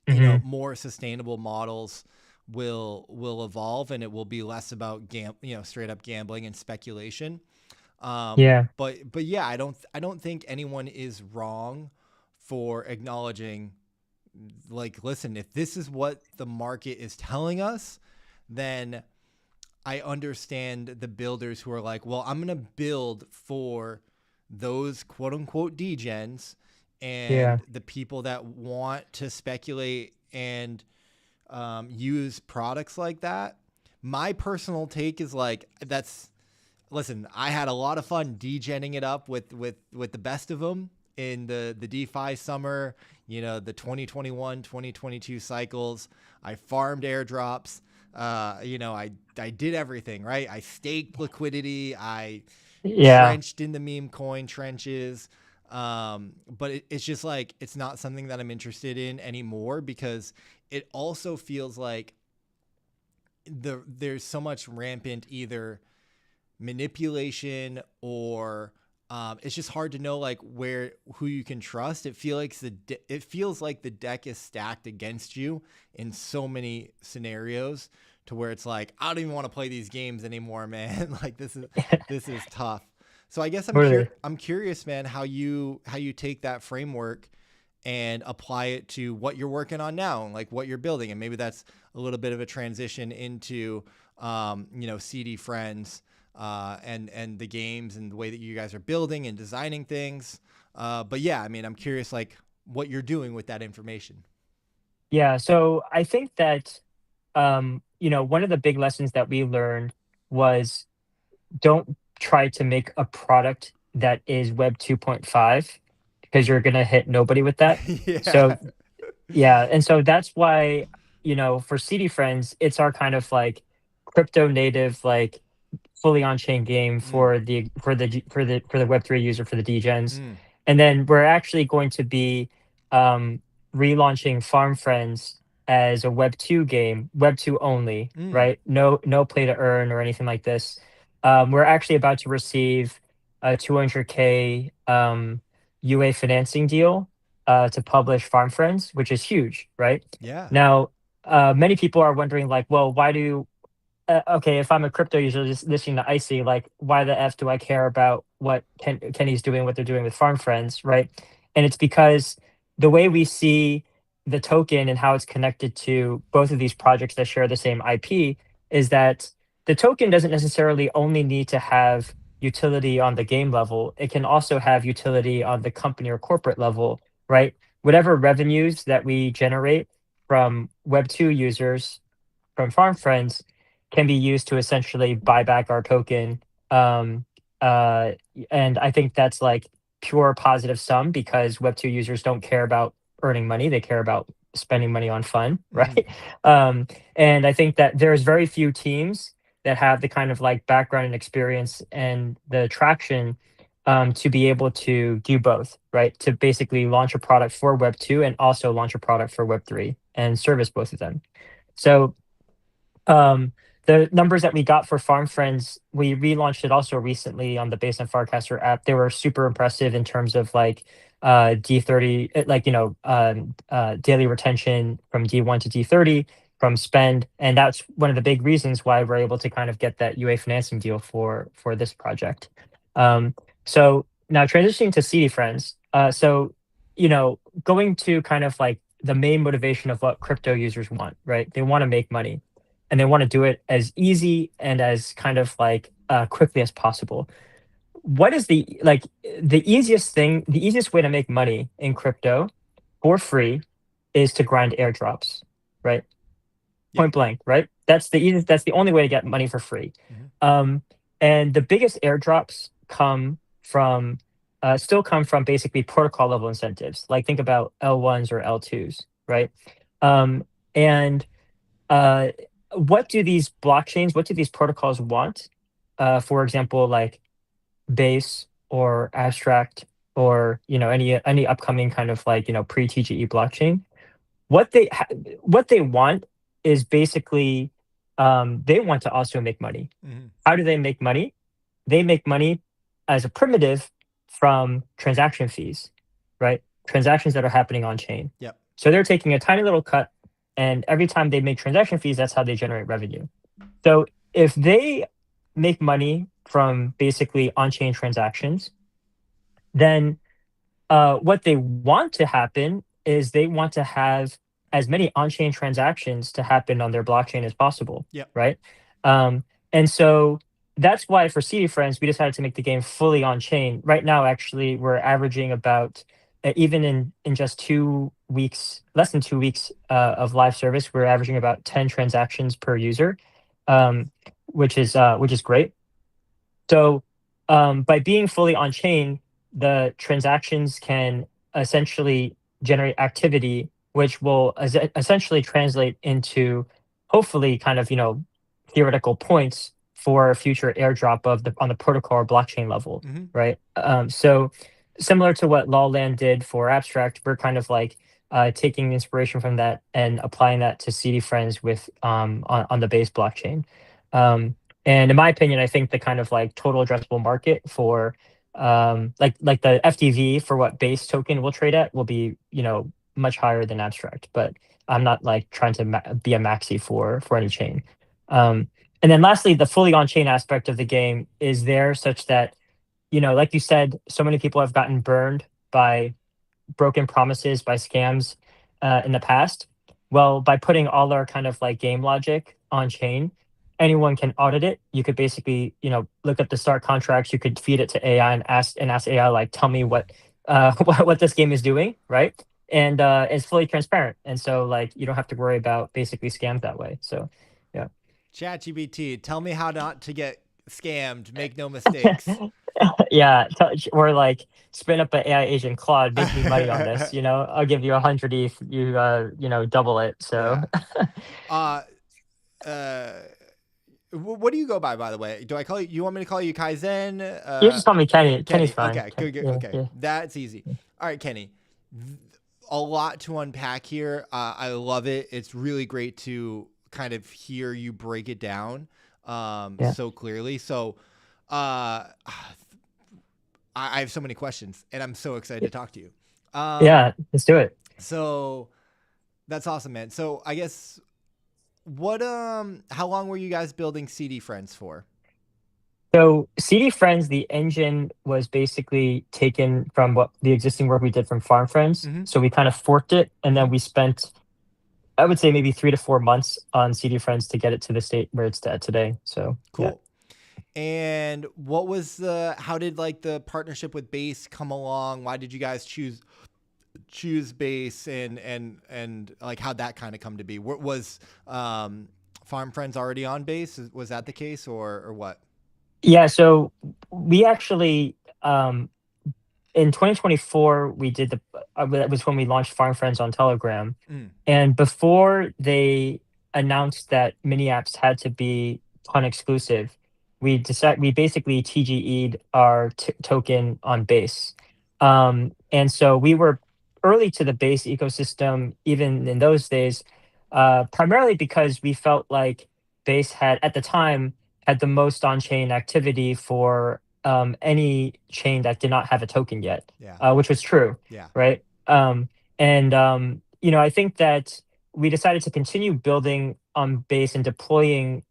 you know, hmm more sustainable models will evolve, and it will be less about you know, straight up gambling and speculation. yeah, But yeah, I don't think anyone is wrong for acknowledging, like, listen, if this is what the market is telling us, then I understand the builders who are like, well, I'm going to build for those quote unquote degens yeah, and the people that want to speculate and use products like that. My personal take is like, listen, I had a lot of fun degenning it up with the best of them in the DeFi summer, you know, the 2021, 2022 cycles. I farmed airdrops. You know, I did everything, right? I staked liquidity. I yeah, trenched in the meme coin trenches. But it's just like, it's not something that I'm interested in anymore, because it also feels like there's so much rampant either manipulation or it's just hard to know like who you can trust. It feels like the deck is stacked against you in so many scenarios, to where it's like, I don't even want to play these games anymore, man. Like this is tough. So I guess totally. I'm curious, man, how you take that framework and apply it to what you're working on now, and like what you're building. And maybe that's a little bit of a transition into you know, CD Friends and the games and the way that you guys are building and designing things. But yeah, I mean, I'm curious, like, what you're doing with that information. Yeah, so I think that, you know, one of the big lessons that we learned was don't try to make a product that is Web 2.5, because you're gonna hit nobody with that. So Yeah. yeah, and so that's why, you know, for CD Friends, it's our kind of like crypto native, like fully on chain game Mm, for the Web3 user, for the degens. mm, And then we're actually going to be um, relaunching Farm Friends as a Web2 game, Web2 only, mm. right? No play to earn or anything like this. We're actually about to receive a 200K UA financing deal to publish Farm Friends, which is huge, right? Yeah. Now, many people are wondering, like, well, why do okay, if I'm a crypto user just listening to Icy, like, why the f do I care about what Kenny's doing, what they're doing with Farm Friends, right? And it's because the way we see the token and how it's connected to both of these projects that share the same IP is that the token doesn't necessarily only need to have utility on the game level. It can also have utility on the company or corporate level, right? Whatever revenues that we generate from Web2 users from Farm Friends can be used to essentially buy back our token. Um, uh, and I think that's like pure positive sum, because Web2 users don't care about earning money; they care about spending money on fun, right? And I think that there's very few teams that have the kind of like background and experience and the traction to be able to do both, right? To basically launch a product for Web 2 and also launch a product for Web 3 and service both of them. So the numbers that we got for Farm Friends, we relaunched it also recently on the Base and Farcaster app. They were super impressive in terms of like D30, like, daily retention from D1 to D30 from spend. And that's one of the big reasons why we're able to kind of get that UA financing deal for this project. So now transitioning to CD Friends. So, going to kind of like the main motivation of what crypto users want, right? They want to make money and they want to do it as easy and as kind of like quickly as possible. What is the easiest way to make money in crypto for free is to grind airdrops, right? Point blank, right? That's the only way to get money for free. And the biggest airdrops still come from basically protocol level incentives. Like think about L1s or L2s, right? What do these protocols want? For example, like Base or Abstract or any upcoming kind of like pre-TGE blockchain. What they want is basically they want to also make money. How do they make money? They make money as a primitive from transaction fees, right? Transactions that are happening on chain. Yep. So they're taking a tiny little cut, and every time they make transaction fees, that's how they generate revenue. So if they make money from basically on-chain transactions, then what they want to happen is they want to have as many on-chain transactions to happen on their blockchain as possible. Yep. Right. And so that's why for CD Friends, we decided to make the game fully on-chain. Right now, actually, we're averaging about, even in just 2 weeks, less than 2 weeks of live service, we're averaging about 10 transactions per user, which is great. So by being fully on-chain, the transactions can essentially generate activity, which will essentially translate into hopefully kind of theoretical points for a future airdrop on the protocol or blockchain level, right? So similar to what Lawland did for Abstract, we're kind of like taking inspiration from that and applying that to CD Friends with on the Base blockchain. And in my opinion, I think the kind of like total addressable market for like the FTV for what Base token will trade at will be much higher than Abstract. But I'm not like trying to be a maxi for any chain. And then lastly, the fully on-chain aspect of the game is there such that, like you said, so many people have gotten burned by broken promises, by scams in the past. Well, by putting all our kind of like game logic on-chain, anyone can audit it. You could basically, look at the start contracts. You could feed it to AI and ask AI, like, tell me what this game is doing, right? And it's fully transparent. And so, like, you don't have to worry about basically scams that way. So, yeah. ChatGPT, tell me how not to get scammed. Make no mistakes. Yeah, or like spin up an AI agent, Claude, make me money on this. I'll give you 100 ETH. You double it. So, what do you go by the way? Do I call you? You want me to call you Kaizen? You just call me Kenny. Kenny's fine. Okay, good. Yeah, okay, yeah. That's easy. All right, Kenny. A lot to unpack here. I love it. It's really great to kind of hear you break it down so clearly. So I have so many questions and I'm so excited to talk to you. Yeah, let's do it. So that's awesome, man. So I guess how long were you guys building CD Friends for? So CD Friends, the engine was basically taken from what the existing work we did from Farm Friends. So we kind of forked it, and then we spent, I would say, maybe 3 to 4 months on CD Friends to get it to the state where it's at today. So cool. Yeah. And how did like the partnership with Base come along? Why did you guys choose Base and like how'd that kind of come to be? Was Farm Friends already on Base? Was that the case or what? Yeah, so we actually, in 2024 we did that was when we launched Farm Friends on Telegram, Mm. and before they announced that mini apps had to be ton exclusive, we basically TGE'd our token on Base, and so we were early to the Base ecosystem even in those days, primarily because we felt like Base had at the time had the most on-chain activity for any chain that did not have a token yet, Yeah. which was true, Yeah. right? And I think that we decided to continue building on Base and deploying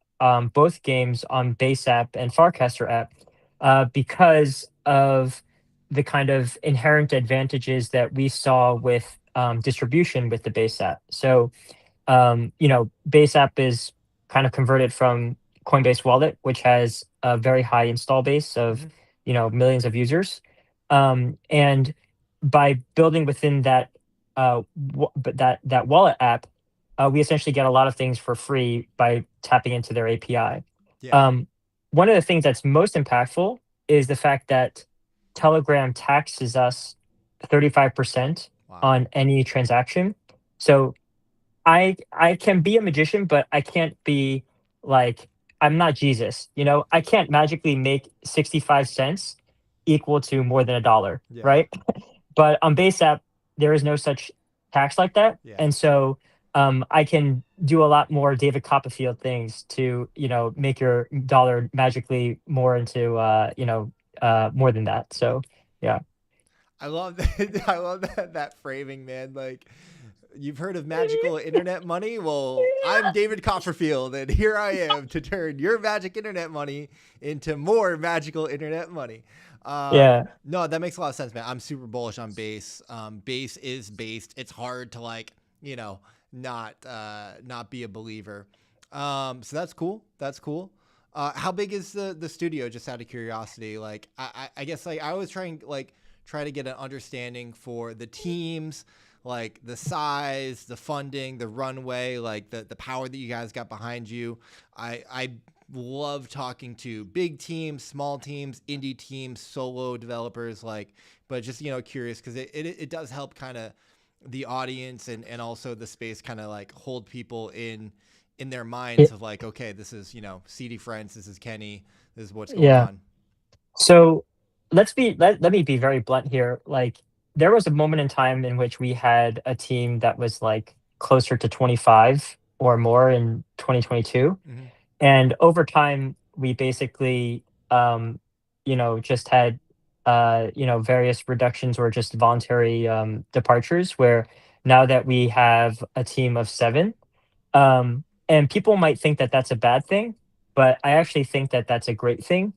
both games on Base app and Farcaster app because of the kind of inherent advantages that we saw with distribution with the Base app. So, Base app is kind of converted from Coinbase Wallet, which has a very high install base of, millions of users. And by building within that, that wallet app, we essentially get a lot of things for free by tapping into their API. Yeah. One of the things that's most impactful is the fact that Telegram taxes us 35% Wow. on any transaction. So I can be a magician, but I can't be like I'm not Jesus. I can't magically make 65 cents equal to more than $1, Yeah. right? But on Base app, there is no such tax like that, Yeah. and so I can do a lot more David Copperfield things to make your dollar magically more into more than that. So yeah. I love that. I love that framing, man. Like, you've heard of magical internet money? Well, I'm David Copperfield, and here I am to turn your magic internet money into more magical internet money. Yeah. No, that makes a lot of sense, man. I'm super bullish on Base. Base is based. It's hard to not be a believer. So that's cool. That's cool. How big is the studio? Just out of curiosity. Like, I guess I always try to get an understanding for the teams, like the size, the funding, the runway, like the power that you guys got behind you. I love talking to big teams, small teams, indie teams, solo developers, but just, curious because it does help kind of the audience and also the space kind of hold people in their minds of okay, this is, CD Friends, this is Kenny, this is what's going on. So let me be very blunt here. Like, there was a moment in time in which we had a team that was closer to 25 or more in 2022. Mm-hmm. And over time, we basically, just had, various reductions or just voluntary departures, where now that we have a team of 7, and people might think that that's a bad thing, but I actually think that that's a great thing.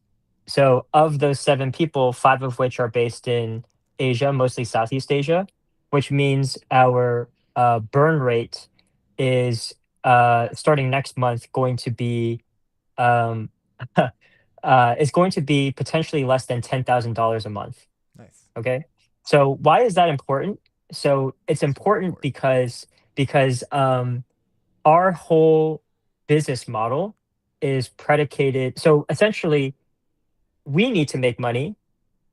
So of those 7 people, 5 of which are based in Asia, mostly Southeast Asia, which means our burn rate is starting next month going to be is going to be potentially less than $10,000 a month. Nice. Okay, so why is that important? So it's important because our whole business model is predicated. So essentially, we need to make money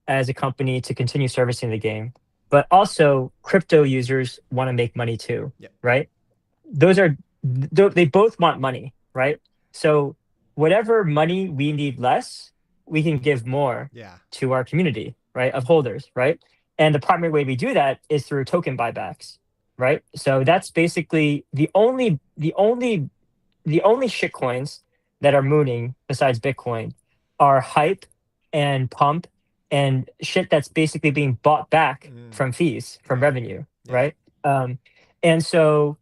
as a company to continue servicing the game, but also crypto users want to make money too, right? They both want money, right? So whatever money we need less, we can give more to our community, right, of holders, right? And the primary way we do that is through token buybacks, right? So that's basically the only shit coins that are mooning besides Bitcoin are hype and pump and shit that's basically being bought back from fees, from revenue, right? And so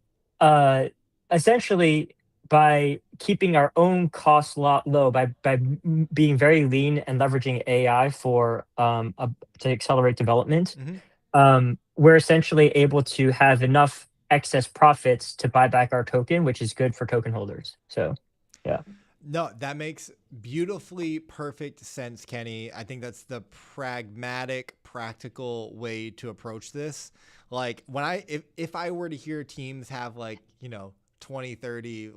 essentially, by keeping our own costs low, by being very lean and leveraging AI to accelerate development, we're essentially able to have enough excess profits to buy back our token, which is good for token holders. So, yeah. No, that makes beautifully perfect sense, Kenny. I think that's the pragmatic, practical way to approach this. Like, if I were to hear teams have 20, 30,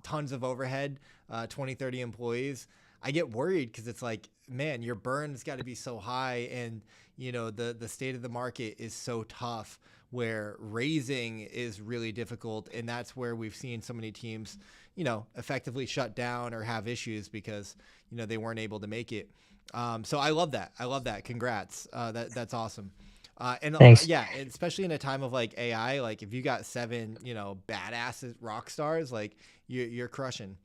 tons of overhead, 20, 30 employees, I get worried because it's like, man, your burn's got to be so high, and the state of the market is so tough, where raising is really difficult, and that's where we've seen so many teams, effectively shut down or have issues because they weren't able to make it. So I love that. Congrats. That's awesome. And Thanks. yeah, and especially in a time of like AI, like if you got 7, badass rock stars, like you're crushing.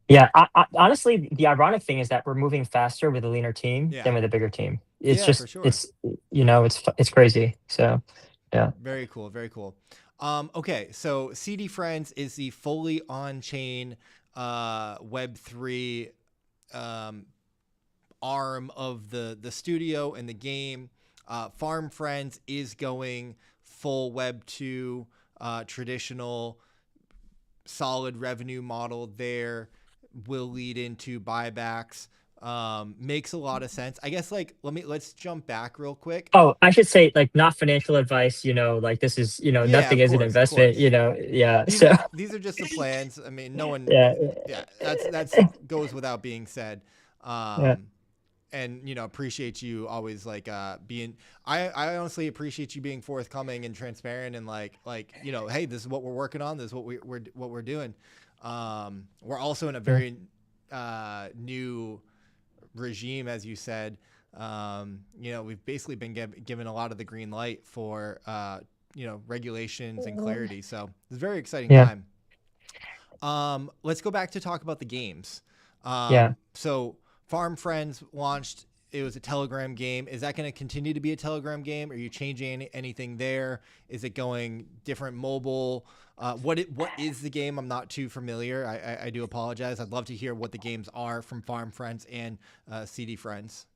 Yeah, honestly, the ironic thing is that we're moving faster with a leaner team Yeah. than with a bigger team. It's Yeah, just for sure. it's crazy. So yeah. Very cool. Very cool. Okay, so CD Friends is the fully on-chain Web3 arm of the studio and the game. Farm Friends is going full Web2 traditional solid revenue model there. Will lead into buybacks. Makes a lot of sense. I guess let's jump back real quick. Oh, I should say like not financial advice, like this is, nothing of is an course, of investment, course. yeah. These, So these are just the plans. I mean, no one. Yeah. That's goes without being said. And appreciate you always being. I honestly appreciate you being forthcoming and transparent and hey, this is what we're working on. This is what we're doing. We're also in a very new regime, as you said. We've basically been given a lot of the green light for regulations and clarity. So it's a very exciting time. Let's go back to talk about the games. So Farm Friends launched. It was a Telegram game. Is that going to continue to be a Telegram game? Are you changing anything there? Is it going different mobile? What is the game? I'm not too familiar. I do apologize. I'd love to hear what the games are from Farm Friends and CD Friends.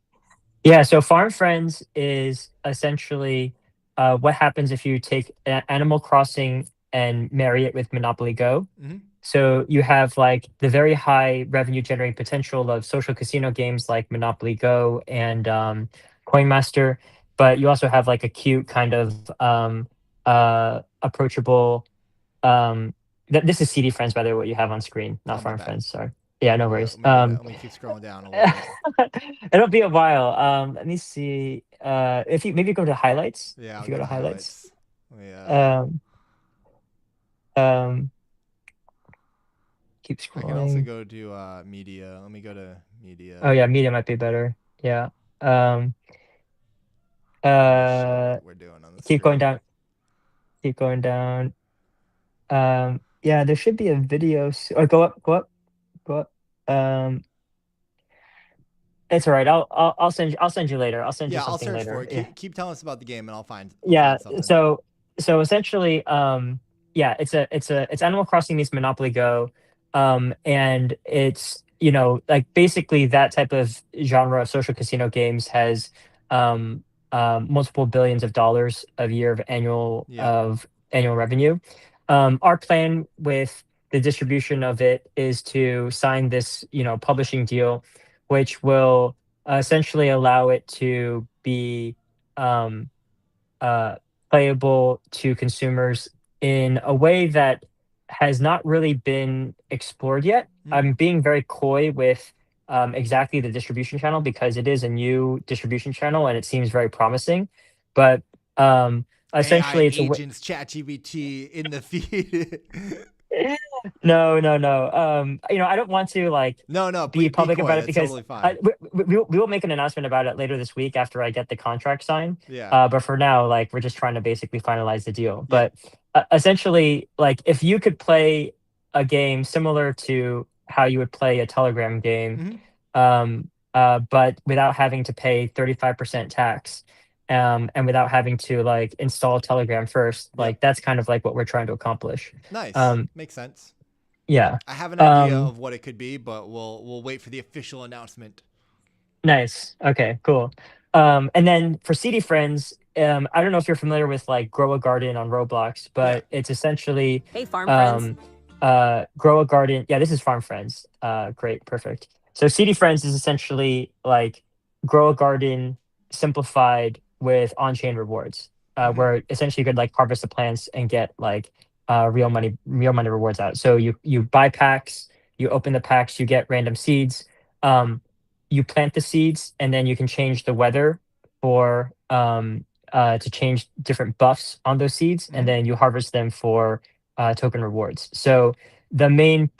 Yeah, so Farm Friends is essentially what happens if you take Animal Crossing and marry it with Monopoly Go. Mm-hmm. So you have like the very high revenue generating potential of social casino games like Monopoly Go and Coin Master, but you also have like a cute kind of approachable. This is CD Friends, by the way, what you have on screen, not Farm Friends. Sorry. Yeah, no worries. Let me keep scrolling down a little bit. It'll be a while. Let me see. If you maybe go to highlights. Yeah. If you go to highlights. Yeah. Keep scrolling. I can also go to media. Let me go to media. Oh yeah, media might be better. Yeah. What we're doing on the Keep going screen. down. Keep going down. Yeah, there should be a video. Oh, go up. It's all right. I'll send you later. I'll send you Yeah, I'll something search later. for it. Yeah. Keep telling us about the game, and I'll find. Yeah. Find something. So essentially, yeah, it's Animal Crossing meets Monopoly Go, and it's like basically that type of genre of social casino games has multiple billions of dollars a year of annual revenue. Our plan with the distribution of it is to sign this publishing deal, which will essentially allow it to be playable to consumers in a way that has not really been explored yet. I'm being very coy with exactly the distribution channel because it is a new distribution channel and it seems very promising. But essentially, AI it's agents, ChatGPT in the feed. No. I don't want to be public coy. about it That's because totally fine. we will make an announcement about it later this week after I get the contract signed. Yeah. But for now, we're just trying to basically finalize the deal. But essentially, if you could play a game similar to how you would play a Telegram game, but without having to pay 35% tax, and without having to install Telegram first, that's kind of what we're trying to accomplish. Nice. Makes sense. Yeah. I have an idea of what it could be, but we'll wait for the official announcement. Nice. Okay, cool. And then for CD Friends, I don't know if you're familiar with Grow a Garden on Roblox, but it's essentially Hey, Farm Friends. Grow a Garden. Yeah, this is Farm Friends. Great, perfect. So CD Friends is essentially Grow a Garden simplified with on-chain rewards, where essentially you could harvest the plants and get real money rewards out. So you buy packs, you open the packs, you get random seeds. you plant the seeds, and then you can change the weather for to change different buffs on those seeds, and then you harvest them for token rewards. So the main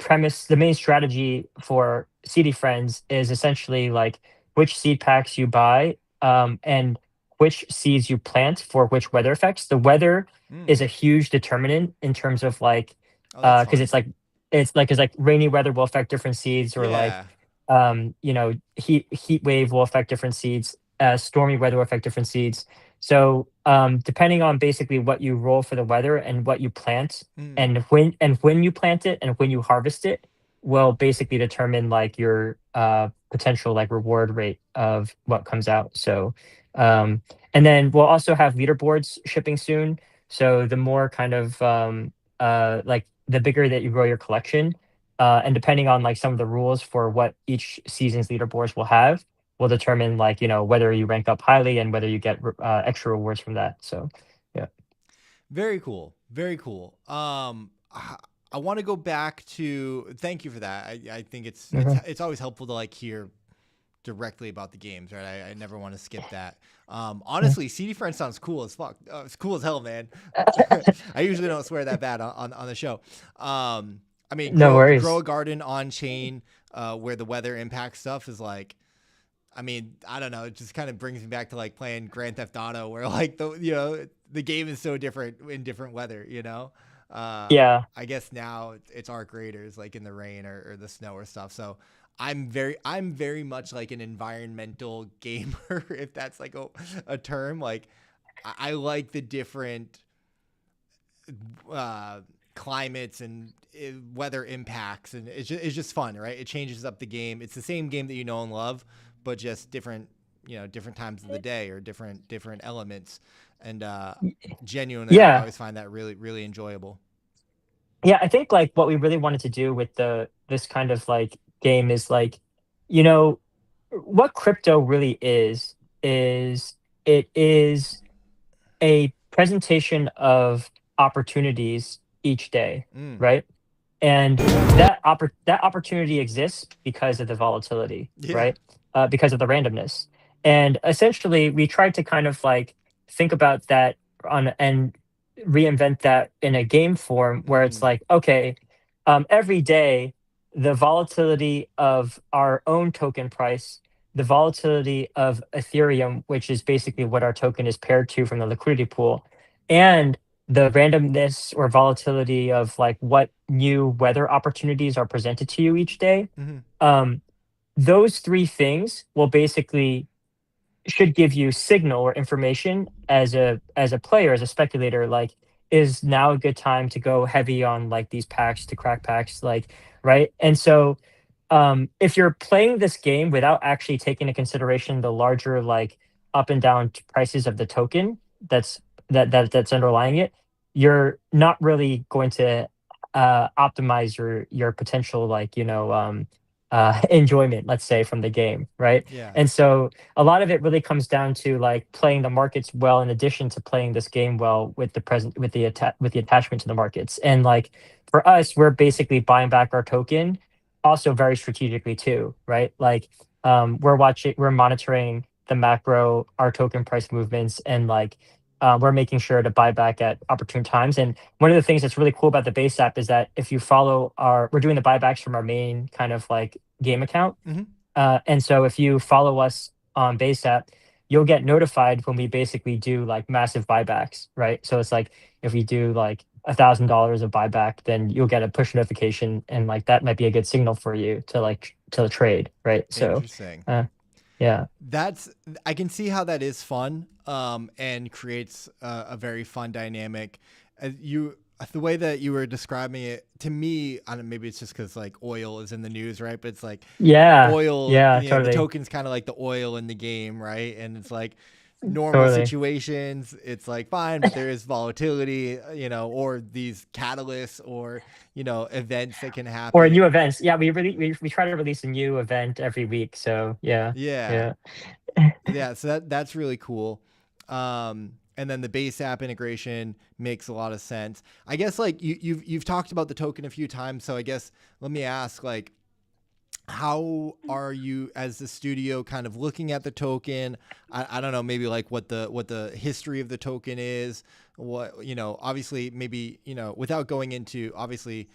strategy for CD Friends is essentially like which seed packs you buy, and which seeds you plant for which weather effects. The weather is a huge determinant in terms of like Oh, that's because fun. it's like rainy weather will affect different seeds, or like Yeah. heat wave will affect different seeds, stormy weather will affect different seeds. So depending on basically what you roll for the weather and what you plant, and when you plant it and when you harvest it, will basically determine like your potential like reward rate of what comes out. So and then we'll also have leaderboards shipping soon. So the more kind of like the bigger that you grow your collection, and depending on like some of the rules for what each season's leaderboards will have, will determine like whether you rank up highly and whether you get extra rewards from that. So yeah. Very cool. Very cool. I want to go back to, thank you for that. I think it's always helpful to like hear directly about the games, right? I never want to skip that. Honestly, CD Friends sounds cool as fuck. It's cool as hell, man. I usually don't swear that bad on the show. I mean, No worries. grow a garden on chain, where the weather impact stuff is like, I mean, I don't know. It just kind of brings me back to like playing Grand Theft Auto, where like the game is so different in different weather. Yeah. I guess now it's arc raiders like in the rain or the snow or stuff. So I'm very much like an environmental gamer, if that's like a term. Like I like the different climates and weather impacts, and it's just fun, right? It changes up the game. It's the same game that you know and love, but just different times of the day or different elements. And genuinely, I Yeah. always find that really, really enjoyable. Yeah, I think like what we really wanted to do with this kind of like game is like, you know, what crypto really is it is a presentation of opportunities each day, right? And that opportunity exists because of the volatility, Yeah. right? Because of the randomness. And essentially, we tried to kind of like think about that and reinvent that in a game form where it's like, okay, every day, the volatility of our own token price, the volatility of Ethereum, which is basically what our token is paired to from the liquidity pool, and the randomness or volatility of like what new weather opportunities are presented to you each day. Those three things will basically should give you signal or information as a player, as a speculator, like is now a good time to go heavy on like these packs, to crack packs, like, right? And so if you're playing this game without actually taking into consideration the larger like up and down prices of the token that's underlying it, you're not really going to optimize your potential like enjoyment, let's say, from the game, right? Yeah. And so a lot of it really comes down to like playing the markets well, in addition to playing this game well with the attachment to the markets. And like for us, we're basically buying back our token also very strategically too, right? Like we're monitoring the macro, our token price movements, and like we're making sure to buy back at opportune times. And one of the things that's really cool about the base app is that if you follow we're doing the buybacks from our main kind of like game account. And so if you follow us on base app, you'll get notified when we basically do like massive buybacks, right? So it's like if we do like $1,000 of buyback, then you'll get a push notification, and like that might be a good signal for you to trade, right? So Interesting. yeah. I can see how that is fun, and creates a very fun dynamic. The way that you were describing it to me, I don't know, maybe it's just because like oil is in the news, right? But it's like oil, yeah, the totally. token's kind of like the oil in the game, right? And it's like normal situations, it's like fine, but there is volatility, or these catalysts or events that can happen, or new events. Yeah, we try to release a new event every week. So yeah. So that's really cool. And then the base app integration makes a lot of sense. I guess like you've talked about the token a few times, so I guess let me ask, like, how are you as the studio kind of looking at the token? I don't know, maybe like what the history of the token is, what, you know, obviously maybe, you know, without going into obviously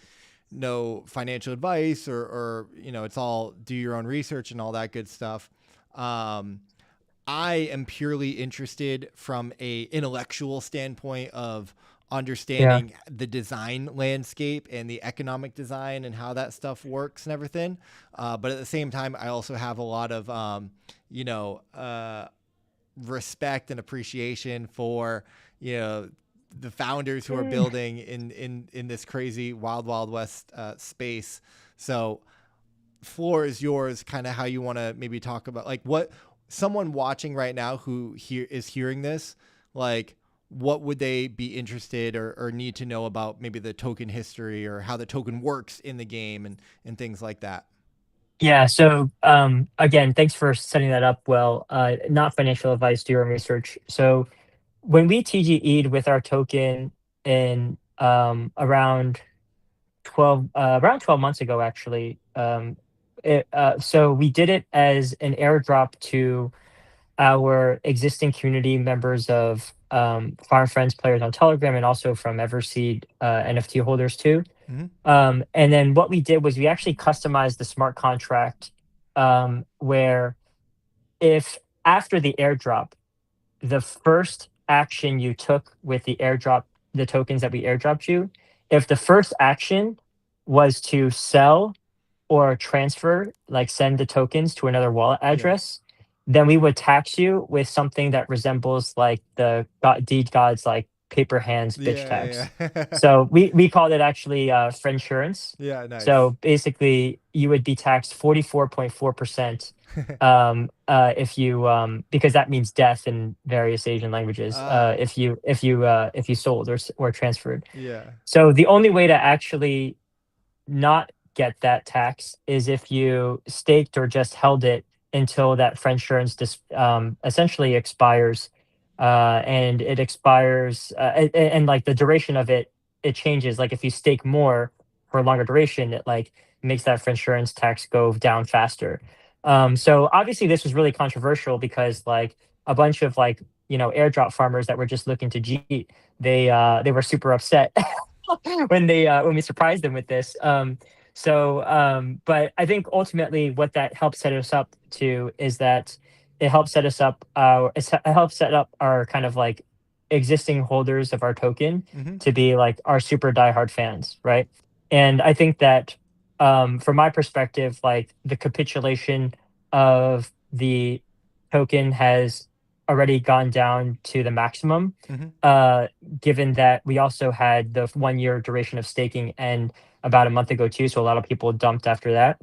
no financial advice or, you know, it's all do your own research and all that good stuff. I am purely interested from a intellectual standpoint of understanding the design landscape and the economic design and how that stuff works and everything. But at the same time, I also have a lot of, you know, respect and appreciation for, you know, the founders who are building in this crazy wild west space. So floor is yours, kind of how you want to maybe talk about like what someone watching right now who is hearing this, like what would they be interested or need to know about maybe the token history or how the token works in the game and things like that. Yeah. So again, thanks for setting that up. Well, not financial advice, do your own research. So when we TGE'd with our token in around 12 months ago, actually, so we did it as an airdrop to our existing community members of Farm Friends players on Telegram and also from Everseed NFT holders too. Mm-hmm. And then what we did was we actually customized the smart contract where if after the airdrop, the first action you took with the airdrop, the tokens that we airdropped you, if the first action was to sell or transfer, like send the tokens to another wallet address, then we would tax you with something that resembles like the Deed God's like paper hands bitch tax. Yeah. So we called it actually friendsurance. Yeah, nice. So basically you would be taxed 44.4% if you because that means death in various Asian languages if you sold or transferred. Yeah. So the only way to actually not get that tax is if you staked or just held it until that friendsurance essentially expires, and it expires, and like the duration of it changes. Like if you stake more for a longer duration, it like makes that friendsurance tax go down faster. So obviously this was really controversial because like a bunch of like, you know, airdrop farmers that were just looking to cheat, they were super upset when we surprised them with this. But I think ultimately what that helps set us up to is that it helps set up our kind of like existing holders of our token to be like our super diehard fans, right? And I think that from my perspective, like the capitulation of the token has already gone down to the maximum, given that we also had the 1 year duration of staking and about a month ago too, so a lot of people dumped after that,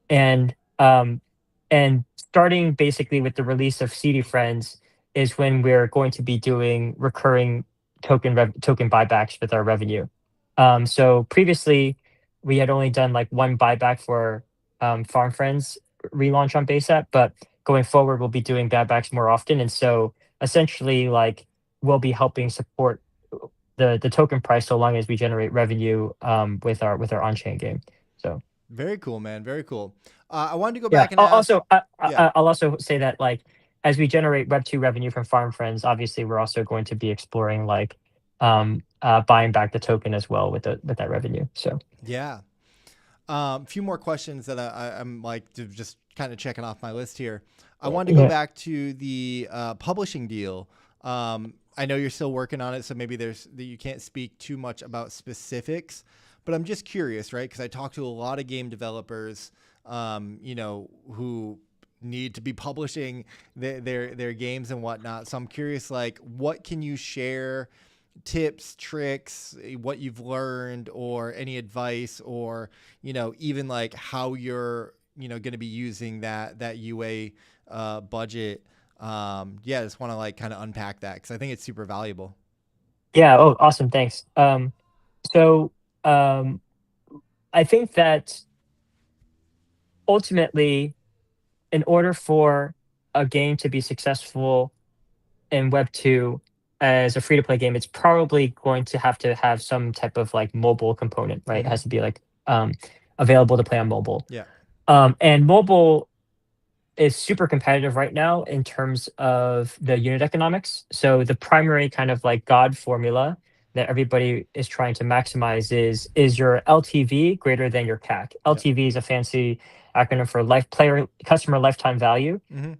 and starting basically with the release of CD Friends is when we're going to be doing recurring token buybacks with our revenue. So previously we had only done like one buyback for Farm Friends relaunch on Base App, but going forward we'll be doing buybacks more often, and so essentially like we'll be helping support the token price so long as we generate revenue with our on-chain game. So very cool, man. Very cool. I wanted to go back and I'll also say that like as we generate Web2 revenue from Farm Friends, obviously we're also going to be exploring like buying back the token as well with that revenue. So yeah. A few more questions that I'm like just kind of checking off my list here. I wanted to go back to the publishing deal. I know you're still working on it, so maybe you can't speak too much about specifics, but I'm just curious, right? Because I talk to a lot of game developers, you know, who need to be publishing their games and whatnot. So I'm curious, like, what can you share? Tips, tricks, what you've learned, or any advice, or, you know, even like how you're, you know, going to be using that UA budget. I just want to like kind of unpack that because I think it's super valuable. Yeah. Oh, awesome. Thanks. So I think that ultimately, in order for a game to be successful in Web2 as a free-to-play game, it's probably going to have some type of like mobile component, right? It has to be like available to play on mobile. Yeah. And mobile is super competitive right now in terms of the unit economics. So the primary kind of like God formula that everybody is trying to maximize is your LTV greater than your CAC. LTV is a fancy acronym for customer lifetime value, Mhm.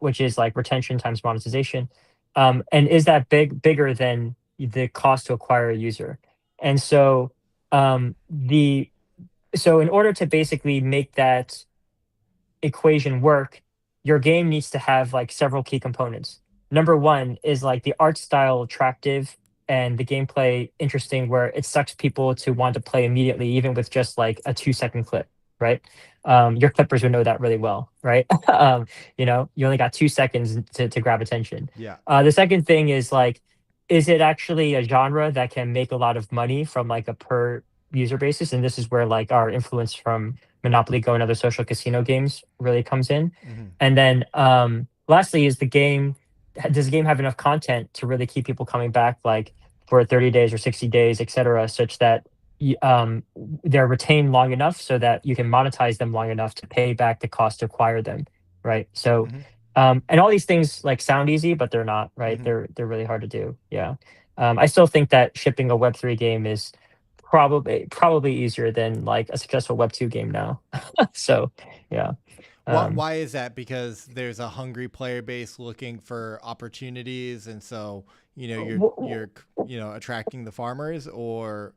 which is like retention times monetization. And is that bigger than the cost to acquire a user? And so the so in order to basically make that equation work, your game needs to have like several key components. Number one is like the art style attractive and the gameplay interesting, where it sucks people to want to play immediately, even with just like a 2 second clip, right? Your clippers would know that really well, right? You only got 2 seconds to grab attention. Yeah. The second thing is like, is it actually a genre that can make a lot of money from like a per user basis? And this is where like our influence from Monopoly Go and other social casino games really comes in. Mhm. And then lastly is does the game have enough content to really keep people coming back like for 30 days or 60 days, etc., such that they're retained long enough so that you can monetize them long enough to pay back the cost to acquire them, right? So Mhm. and all these things like sound easy, but they're not, right? Mhm. They're really hard to do. Yeah. I still think that shipping a Web3 game is probably easier than like a successful Web2 game now. So yeah. Um, Why is that? Because there's a hungry player base looking for opportunities, and so you're attracting the farmers, or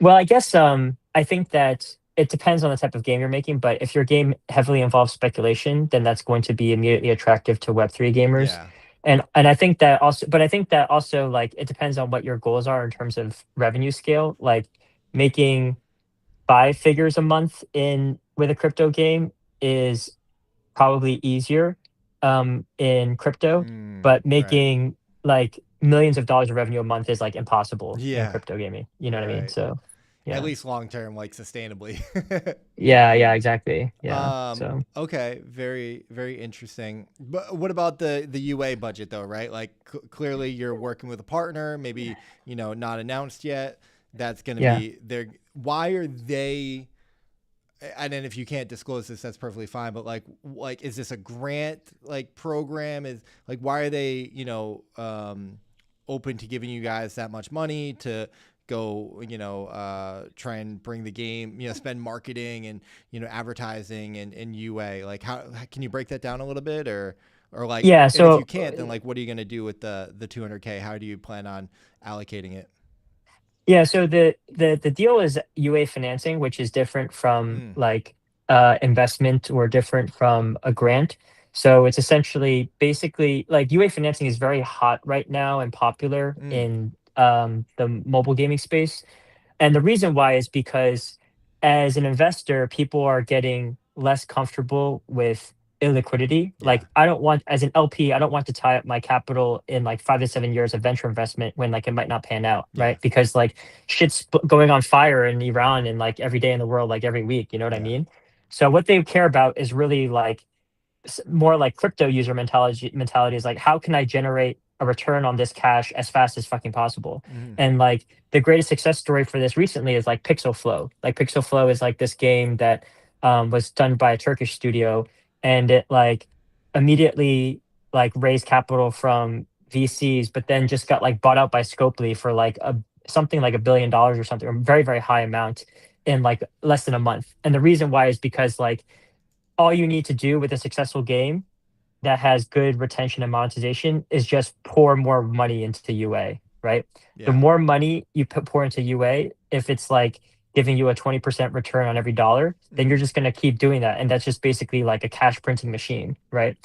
well, I guess I think that it depends on the type of game you're making, but if your game heavily involves speculation, then that's going to be immediately attractive to Web3 gamers. yeah, And I think that also like it depends on what your goals are in terms of revenue scale. Like making 5 figures a month in with a crypto game is probably easier in crypto, but right, making like millions of dollars of revenue a month is like impossible in yeah, crypto gaming. You know what I mean? right. So At yeah. least long term, like sustainably. Yeah, exactly. Yeah. So Okay, very, very interesting. But what about the UA budget though, right? Like clearly you're working with a partner, maybe, not announced yet. That's going to yeah. be there. Why are they, and then if you can't disclose this, that's perfectly fine. But like, is this a grant like program? Is like, why are they, open to giving you guys that much money to go, try and bring the game, spend marketing and, advertising and UA? Like how can you break that down a little bit or like, Yeah. and if you So can't, then like, what are you going to do with the 200K? How do you plan on allocating it? yeah. So the deal is UA financing, which is different from Mm, like investment or different from a grant. So it's essentially basically like UA financing is very hot right now and popular mm, in the mobile gaming space. And the reason why is because as an investor, people are getting less comfortable with illiquidity. yeah. Like I don't want, as an LP, I don't want to tie up my capital in like 5 to 7 years of venture investment when like it might not pan out, Yeah. right? Because like going on fire in Iran and like every day in the world, like every week, you know what I Yeah. mean? So what they care about is really like more like crypto user mentality is like, how can I generate a return on this cash as fast as fucking possible? Mhm. And like the greatest success story for this recently is like Pixel Flow. Like Pixel Flow is like this game that was done by a Turkish studio, and it like immediately like raised capital from VCs, but then just got like bought out by Scopely for like something like $1 billion or something, or very very high amount in like less than a month. And the reason why is because like all you need to do with a successful game that has good retention and monetization is just pour more money into UA, right? The Yeah. more money you pour into UA, if it's like giving you a 20% return on every dollar, then you're just going to keep doing that. And that's just basically like a cash printing machine, right?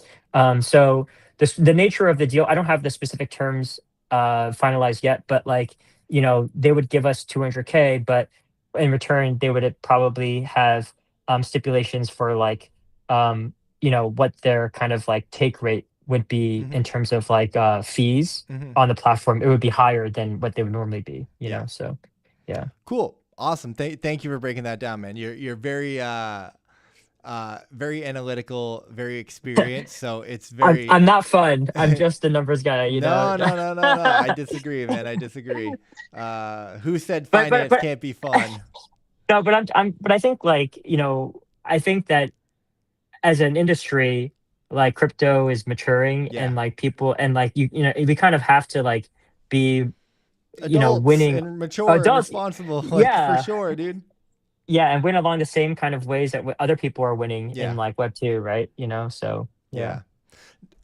So the nature of the deal, I don't have the specific terms finalized yet, but like, they would give us 200K, but in return, they would probably have stipulations for like, what their kind of like take rate would be Mhm. in terms of like fees Mhm. on the platform. It would be higher than what they would normally be, Yeah. so yeah. Cool. Awesome. Thank you for breaking that down, man. You're very very analytical, very experienced. So it's I'm, very I'm not fun. I'm just a numbers guy, no, no, no, no, no. I disagree, man. I disagree. Who said but finance can't be fun? no, but I think like, I think that as an industry, like crypto is maturing, Yeah. and like people, and like you know, we kind of have to like be, Adults winning and mature and adults. responsible, like for Yeah, sure, dude. yeah, and win along the same kind of ways that other people are winning Yeah. in like Web 2, right? So Yeah.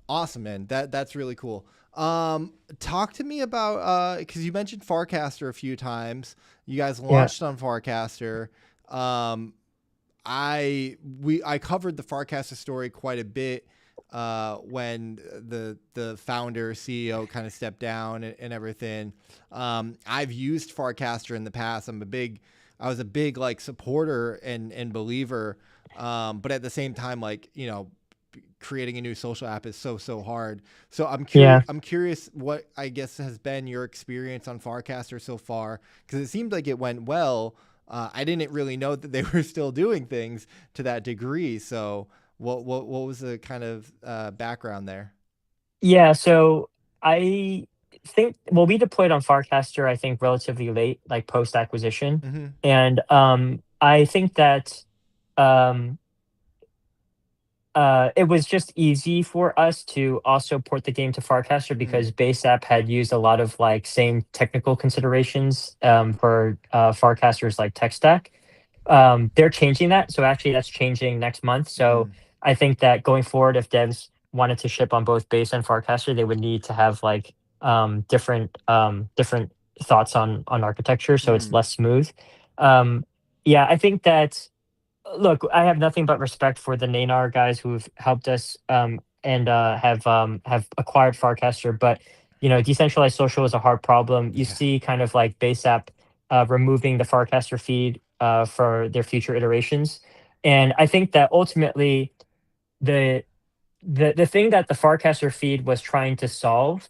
Awesome, man. That's really cool. Talk to me about because you mentioned Farcaster a few times. You guys launched on Farcaster. I covered the Farcaster story quite a bit when the founder CEO kind of stepped down and everything. I've used Farcaster in the past. I was a big like supporter and believer, but at the same time, like creating a new social app is so hard. So I'm curious. Yeah. I'm curious what I guess has been your experience on Farcaster so far, because it seemed like it went well. I didn't really know that they were still doing things to that degree. So what was the kind of background there? Yeah, so I think, well, we deployed on Farcaster, I think relatively late, like post acquisition, Mm-hmm. and I think that um, it was just easy for us to also port the game to Farcaster because Base App had used a lot of like same technical considerations for Farcaster's like tech stack. They're changing that, so actually that's changing next month. So I think that going forward, if devs wanted to ship on both Base and Farcaster, they would need to have like different thoughts on architecture, so it's less smooth. Yeah, I think that, look, I have nothing but respect for the Nanar guys who've helped us and have acquired Farcaster. But decentralized social is a hard problem. You see kind of like Base App removing the Farcaster feed for their future iterations, and I think that ultimately the the thing that the Farcaster feed was trying to solve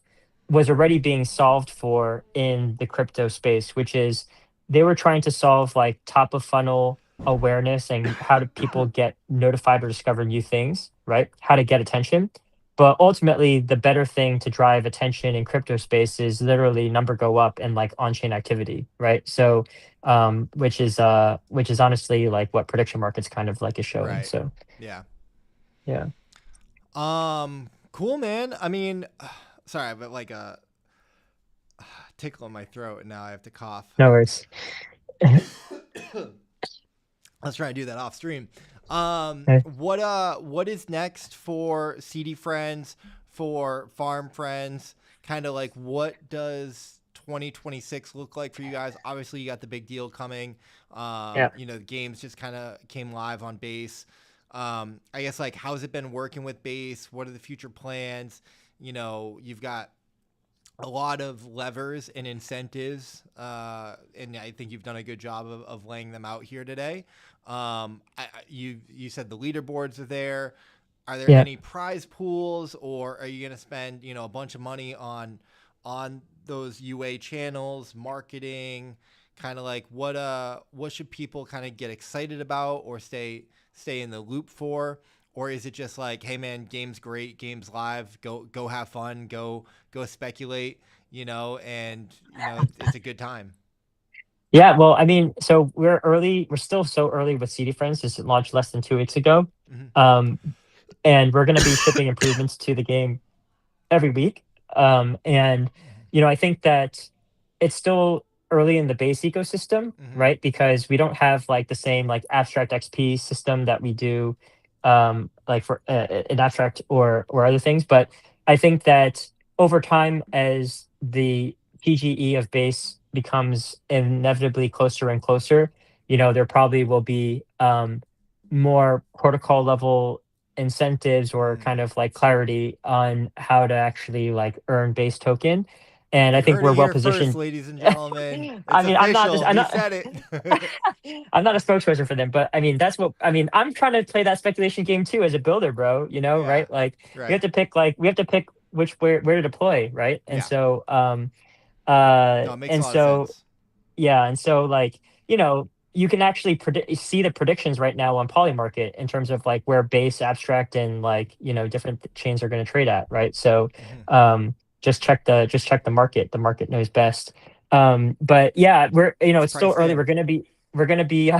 was already being solved for in the crypto space, which is they were trying to solve like top of funnel awareness and how do people get notified or discover new things, right? How to get attention. But ultimately, the better thing to drive attention in crypto space is literally number go up and like on-chain activity, right? So, which is honestly like what prediction markets kind of like is showing. Right. So, Yeah. yeah. Cool, man. I mean, sorry, but like a tickle in my throat, and now I have to cough. No worries. Let's try and do that off stream. Okay. What is next for CD Friends, for Farm Friends? Kind of like, what does 2026 look like for you guys? Obviously, you got the big deal coming. The games just kind of came live on Base. I guess, like, how's it been working with Base? What are the future plans? You've got a lot of levers and incentives, and I think you've done a good job of laying them out here today. You said the leaderboards are there. Are there any prize pools, or are you going to spend a bunch of money on those UA channels, marketing? Kind of like what should people kind of get excited about or stay in the loop for? Or is it just like, hey man, game's great, game's live, go have fun, go speculate, and it's a good time. Yeah, well, I mean, so we're early. We're still so early with CD Friends. This launched less than 2 weeks ago, and we're going to be shipping improvements to the game every week. And I think that it's still early in the Base ecosystem, right? Because we don't have like the same like abstract XP system that we do, like for in abstract or other things. But I think that over time, as the PGE of Base becomes inevitably closer and closer, there probably will be more protocol level incentives or kind of like clarity on how to actually like earn Base token. And I think we're well positioned, first, ladies and gentlemen. It's I mean, official. I'm not He said it. I'm not a spokesperson for them, but I mean, I'm trying to play that speculation game too as a builder, bro, right? Like we have to pick where to deploy, right? And so it makes and a lot so of sense. yeah, and so like you can actually see the predictions right now on Polymarket in terms of like where Base, abstract, and like different chains are going to trade at, right? So just check the market. The market knows best. But yeah, we're it's still early. We're gonna be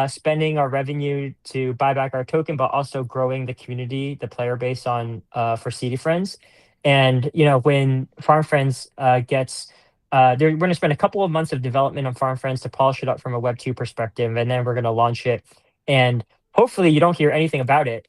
spending our revenue to buy back our token, but also growing the community, the player base on for CD Friends. And when Farm Friends gets we're going to spend a couple of months of development on Farm Friends to polish it up from a Web 2 perspective, and then we're going to launch it. And hopefully, you don't hear anything about it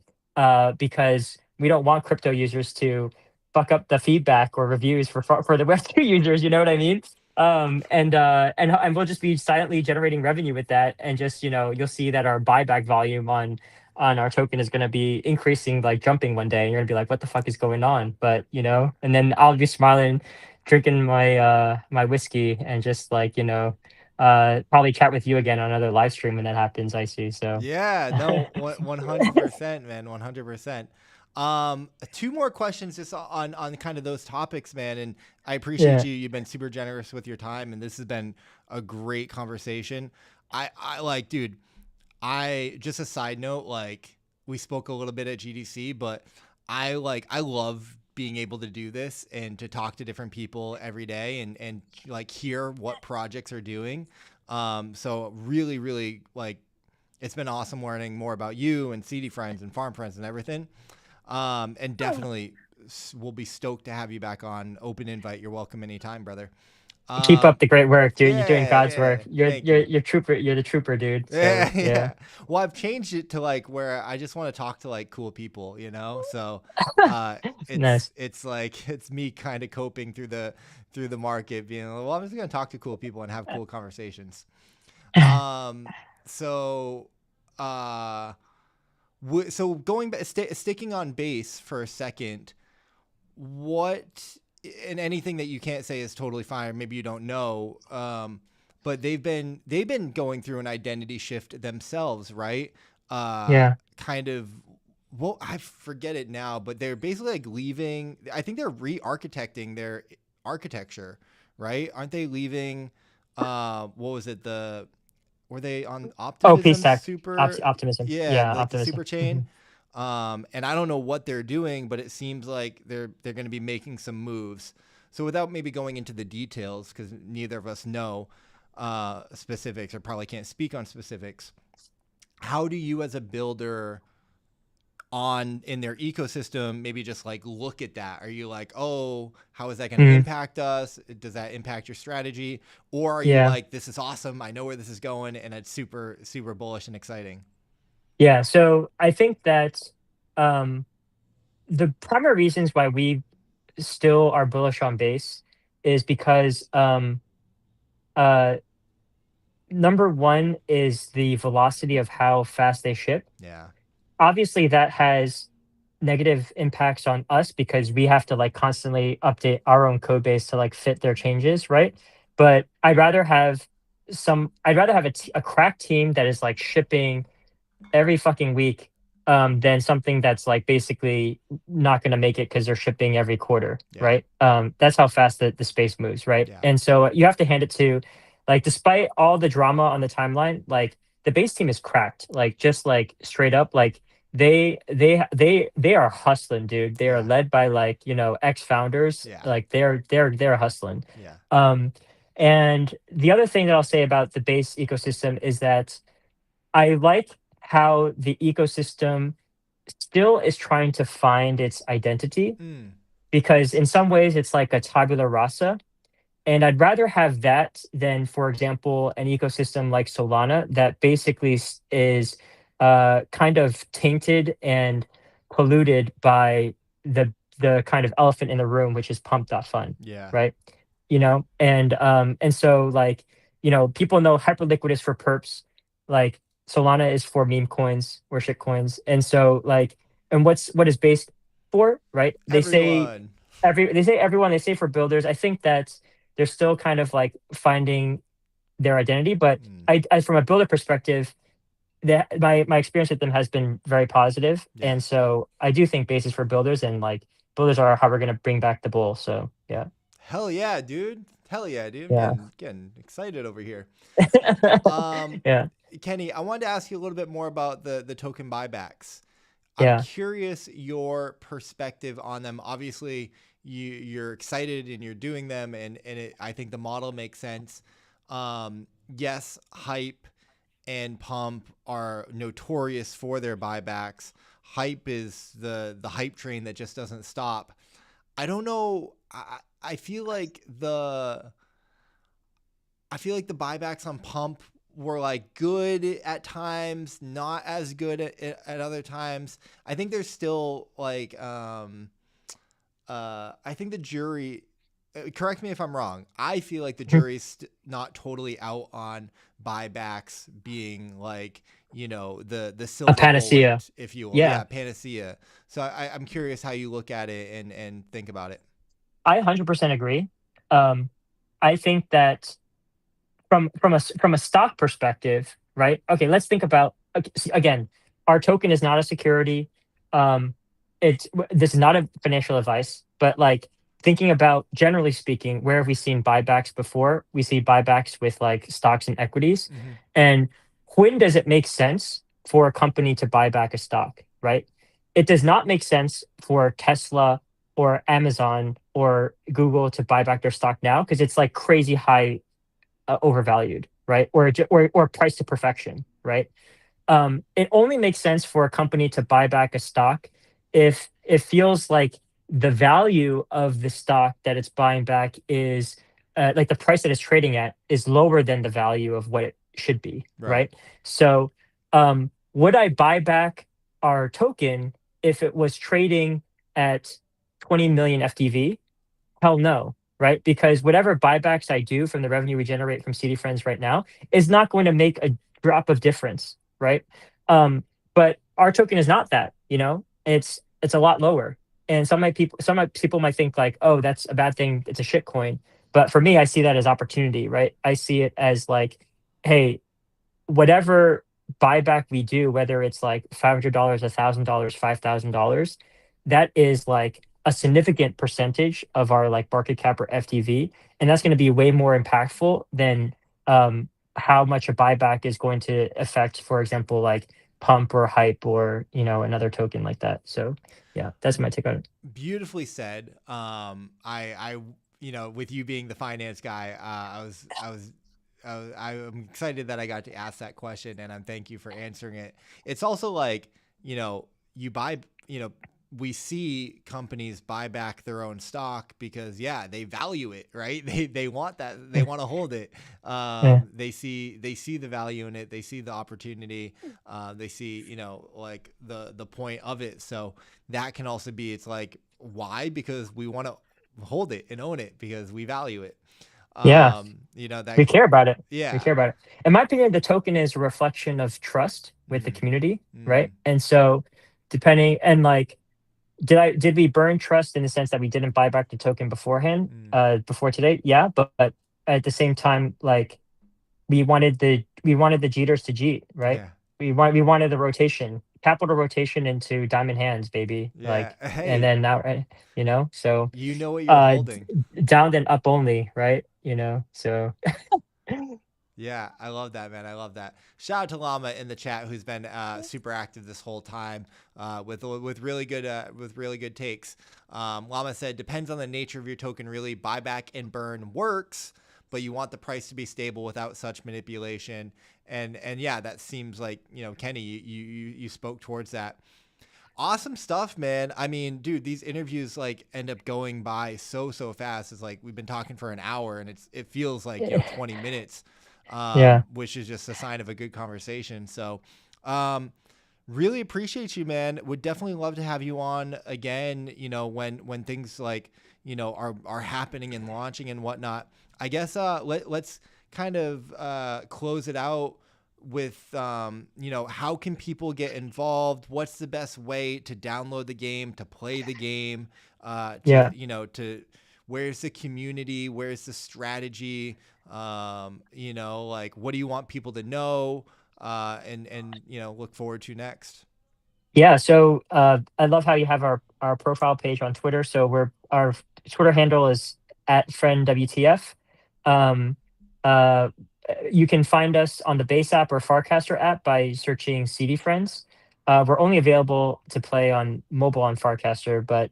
because we don't want crypto users to fuck up the feedback or reviews for the Web 2 users. You know what I mean? And we'll just be silently generating revenue with that, and just you'll see that our buyback volume on our token is going to be increasing, like jumping one day, and you're going to be like, what the fuck is going on? But and then I'll be smiling, drinking my whiskey, and just like probably chat with you again on another live stream when that happens, Icy. So Yeah, no, 100%, man, 100%. Two more questions just on kind of those topics, man. And I appreciate Yeah. you. You've been super generous with your time, and this has been a great conversation. I like, dude, just a side note, like we spoke a little bit at GDC, but I love being able to do this and to talk to different people every day and like hear what projects are doing. So really, really like, it's been awesome learning more about you and CD Friends and Farm Friends and everything. And definitely we'll be stoked to have you back on. Open invite. You're welcome anytime, brother. keep up the great work, dude. You're doing Yeah, God's yeah. work. Thank you. You're trooper. You're the trooper, dude. So, Yeah, yeah. yeah. Well, I've changed it to like where I just want to talk to like cool people, So it's Nice. it's like it's me kind of coping through the market, being like, well, I'm just gonna talk to cool people and have cool conversations. So so going back, sticking on base for a second, what, and anything that you can't say is totally fine, or maybe you don't know, but they've been going through an identity shift themselves, right? Yeah. Kind of, well, I forget it now, but they're basically like leaving. I think they're re-architecting their architecture, right? Aren't they leaving? What was it? Were they on Oh, Optimism peace tech. Super? Optimism. Yeah, like the Optimism. super chain. And I don't know what they're doing, but it seems like they're going to be making some moves. So without maybe going into the details, because neither of us know specifics or probably can't speak on specifics, how do you as a builder in their ecosystem maybe just like look at that? Are you like, oh, how is that going to impact us? Does that impact your strategy? Or are you like, this is awesome, I know where this is going, and it's super, super bullish and exciting? Yeah. So I think that the primary reasons why we still are bullish on base is because number one is the velocity of how fast they ship. Yeah. Obviously, that has negative impacts on us because we have to like constantly update our own code base to like fit their changes, right? But I'd rather have a crack team that is like shipping every fucking week than something that's like basically not going to make it because they're shipping every quarter, right? That's how fast the space moves, right? Yeah. And so you have to hand it to, like, despite all the drama on the timeline, like the base team is cracked, like just like straight up, like they are hustling, dude. They are led by like ex-founders. Yeah. Like they're hustling. Yeah. And the other thing that I'll say about the base ecosystem is that I like how the ecosystem still is trying to find its identity, because in some ways it's like a tabula rasa. And I'd rather have that than, for example, an ecosystem like Solana that basically is kind of tainted and polluted by the kind of elephant in the room, which is pump.fun. Yeah. Right. And so like, people know Hyperliquid is for perps, like Solana is for meme coins or shit coins. And so like, and what is Base for, right? They Everyone. say everyone, they say for builders. I think that they're still kind of like finding their identity, but I from a builder perspective, my experience with them has been very positive. Yeah. And so I do think Base is for builders, and like builders are how we're going to bring back the bull. So yeah. Hell yeah, dude. Hell yeah, dude. Yeah. Getting excited over here. Yeah. Kenny, I wanted to ask you a little bit more about the token buybacks. Yeah. I'm curious your perspective on them. Obviously, you're excited and you're doing them, and I think the model makes sense. Yes, hype and Pump are notorious for their buybacks. Hype is the hype train that just doesn't stop. I don't know. I feel like the buybacks on Pump were like good at times, not as good at other times. I think there's still like I think the jury, correct me if I'm wrong, I feel like the jury's not totally out on buybacks being like, you know, the silver panacea, bullet, if you will. Yeah. Panacea. So I'm curious how you look at it and think about it. I 100% agree. I think that from a stock perspective, right? Okay, let's think about, again, our token is not a security. This is not a financial advice, but like thinking about, generally speaking, where have we seen buybacks before? We see buybacks with like stocks and equities. And when does it make sense for a company to buy back a stock, right? It does not make sense for Tesla or Amazon or Google to buy back their stock now, because it's like crazy high overvalued, right? Or price to perfection, right? It only makes sense for a company to buy back a stock if it feels like the value of the stock that it's buying back is like the price that it's trading at is lower than the value of what it should be, right? So would I buy back our token if it was trading at 20 million FTV? Hell no, right? Because whatever buybacks I do from the revenue we generate from CD Friends right now is not going to make a drop of difference, right? But our token is not that, you know, it's a lot lower. And some people might think like, oh, that's a bad thing, it's a shit coin. But for me, I see that as opportunity, right? I see it as like, hey, whatever buyback we do, whether it's like $500, $1,000, $5,000, that is like a significant percentage of our like market cap or FTV, and that's going to be way more impactful than how much a buyback is going to affect, for example, like Pump or Hype or, you know, another token like that. So yeah, that's my take on it. Beautifully said. I you know, with you being the finance guy, I'm excited that I got to ask that question, and I'm thank you for answering it. It's also like, you know, we see companies buy back their own stock because they value it, right? They want that, they want to hold it. They see the value in it. They see the opportunity. They see, you know, like the point of it. So that can also be, it's like, why? Because we want to hold it and own it because we value it. You know, that we care about it. Yeah. We care about it. In my opinion, the token is a reflection of trust with the community, right? And so depending, and like, did we burn trust in the sense that we didn't buy back the token beforehand, before today? Yeah, but at the same time, like we wanted the Jeters to Jeet, right? Yeah. We wanted the rotation, capital rotation into diamond hands, baby. Yeah. Like, hey, and then now, right? You know, so you know what you're holding. Down then up only, right? You know, so. Yeah, I love that, man. I love that. Shout out to Llama in the chat, who's been super active this whole time with really good takes. Llama said, depends on the nature of your token. Really, buyback and burn works, but you want the price to be stable without such manipulation. And yeah, that seems like, you know, Kenny, you spoke towards that. Awesome stuff, man. I mean, dude, these interviews like end up going by so fast. It's like we've been talking for an hour, and it feels like, you know, 20 minutes. Which is just a sign of a good conversation. So, really appreciate you, man. Would definitely love to have you on again, you know, when things like, you know, are happening and launching and whatnot. I guess, let's kind of, close it out with, you know, how can people get involved? What's the best way to download the game, to play the game, you know, where's the community? Where's the strategy? You know, like, what do you want people to know, and, you know, look forward to next? Yeah. So, I love how you have our profile page on Twitter. So our Twitter handle is @friendwtf. You can find us on the Base app or Farcaster app by searching CD Friends. We're only available to play on mobile on Farcaster, but,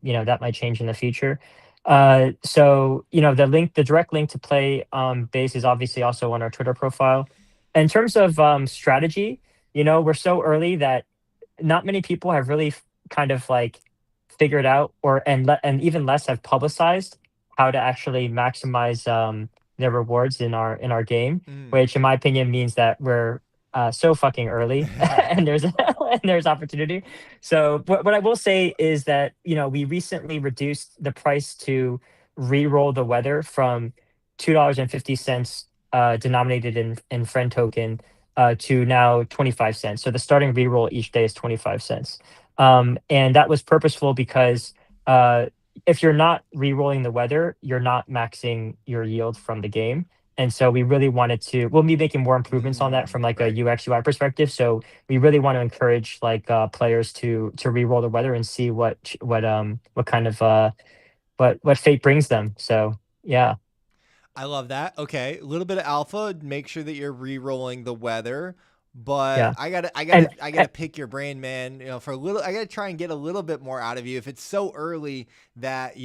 you know, that might change in the future. So, you know, the direct link to play Base is obviously also on our Twitter profile. in terms of strategy, we're so early that not many people have really kind of like figured out and even less have publicized how to actually maximize their rewards in our game, which in my opinion means that we're so fucking early and there's and there's opportunity. So what I will say is that we recently reduced the price to re-roll the weather from $2.50 denominated in friend token to now 25 cents. So the starting reroll each day is 25 cents. And that was purposeful because if you're not re-rolling the weather, you're not maxing your yield from the game. And so we really wanted to, we'll be making more improvements on that from like a UX UI perspective. So we really want to encourage like players to re-roll the weather and see what kind of what fate brings them. So yeah. I love that. Okay, a little bit of alpha. Make sure that you're re-rolling the weather. But Yeah. I gotta pick your brain, man. For a little, I gotta try and get a little bit more out of you. If it's so early that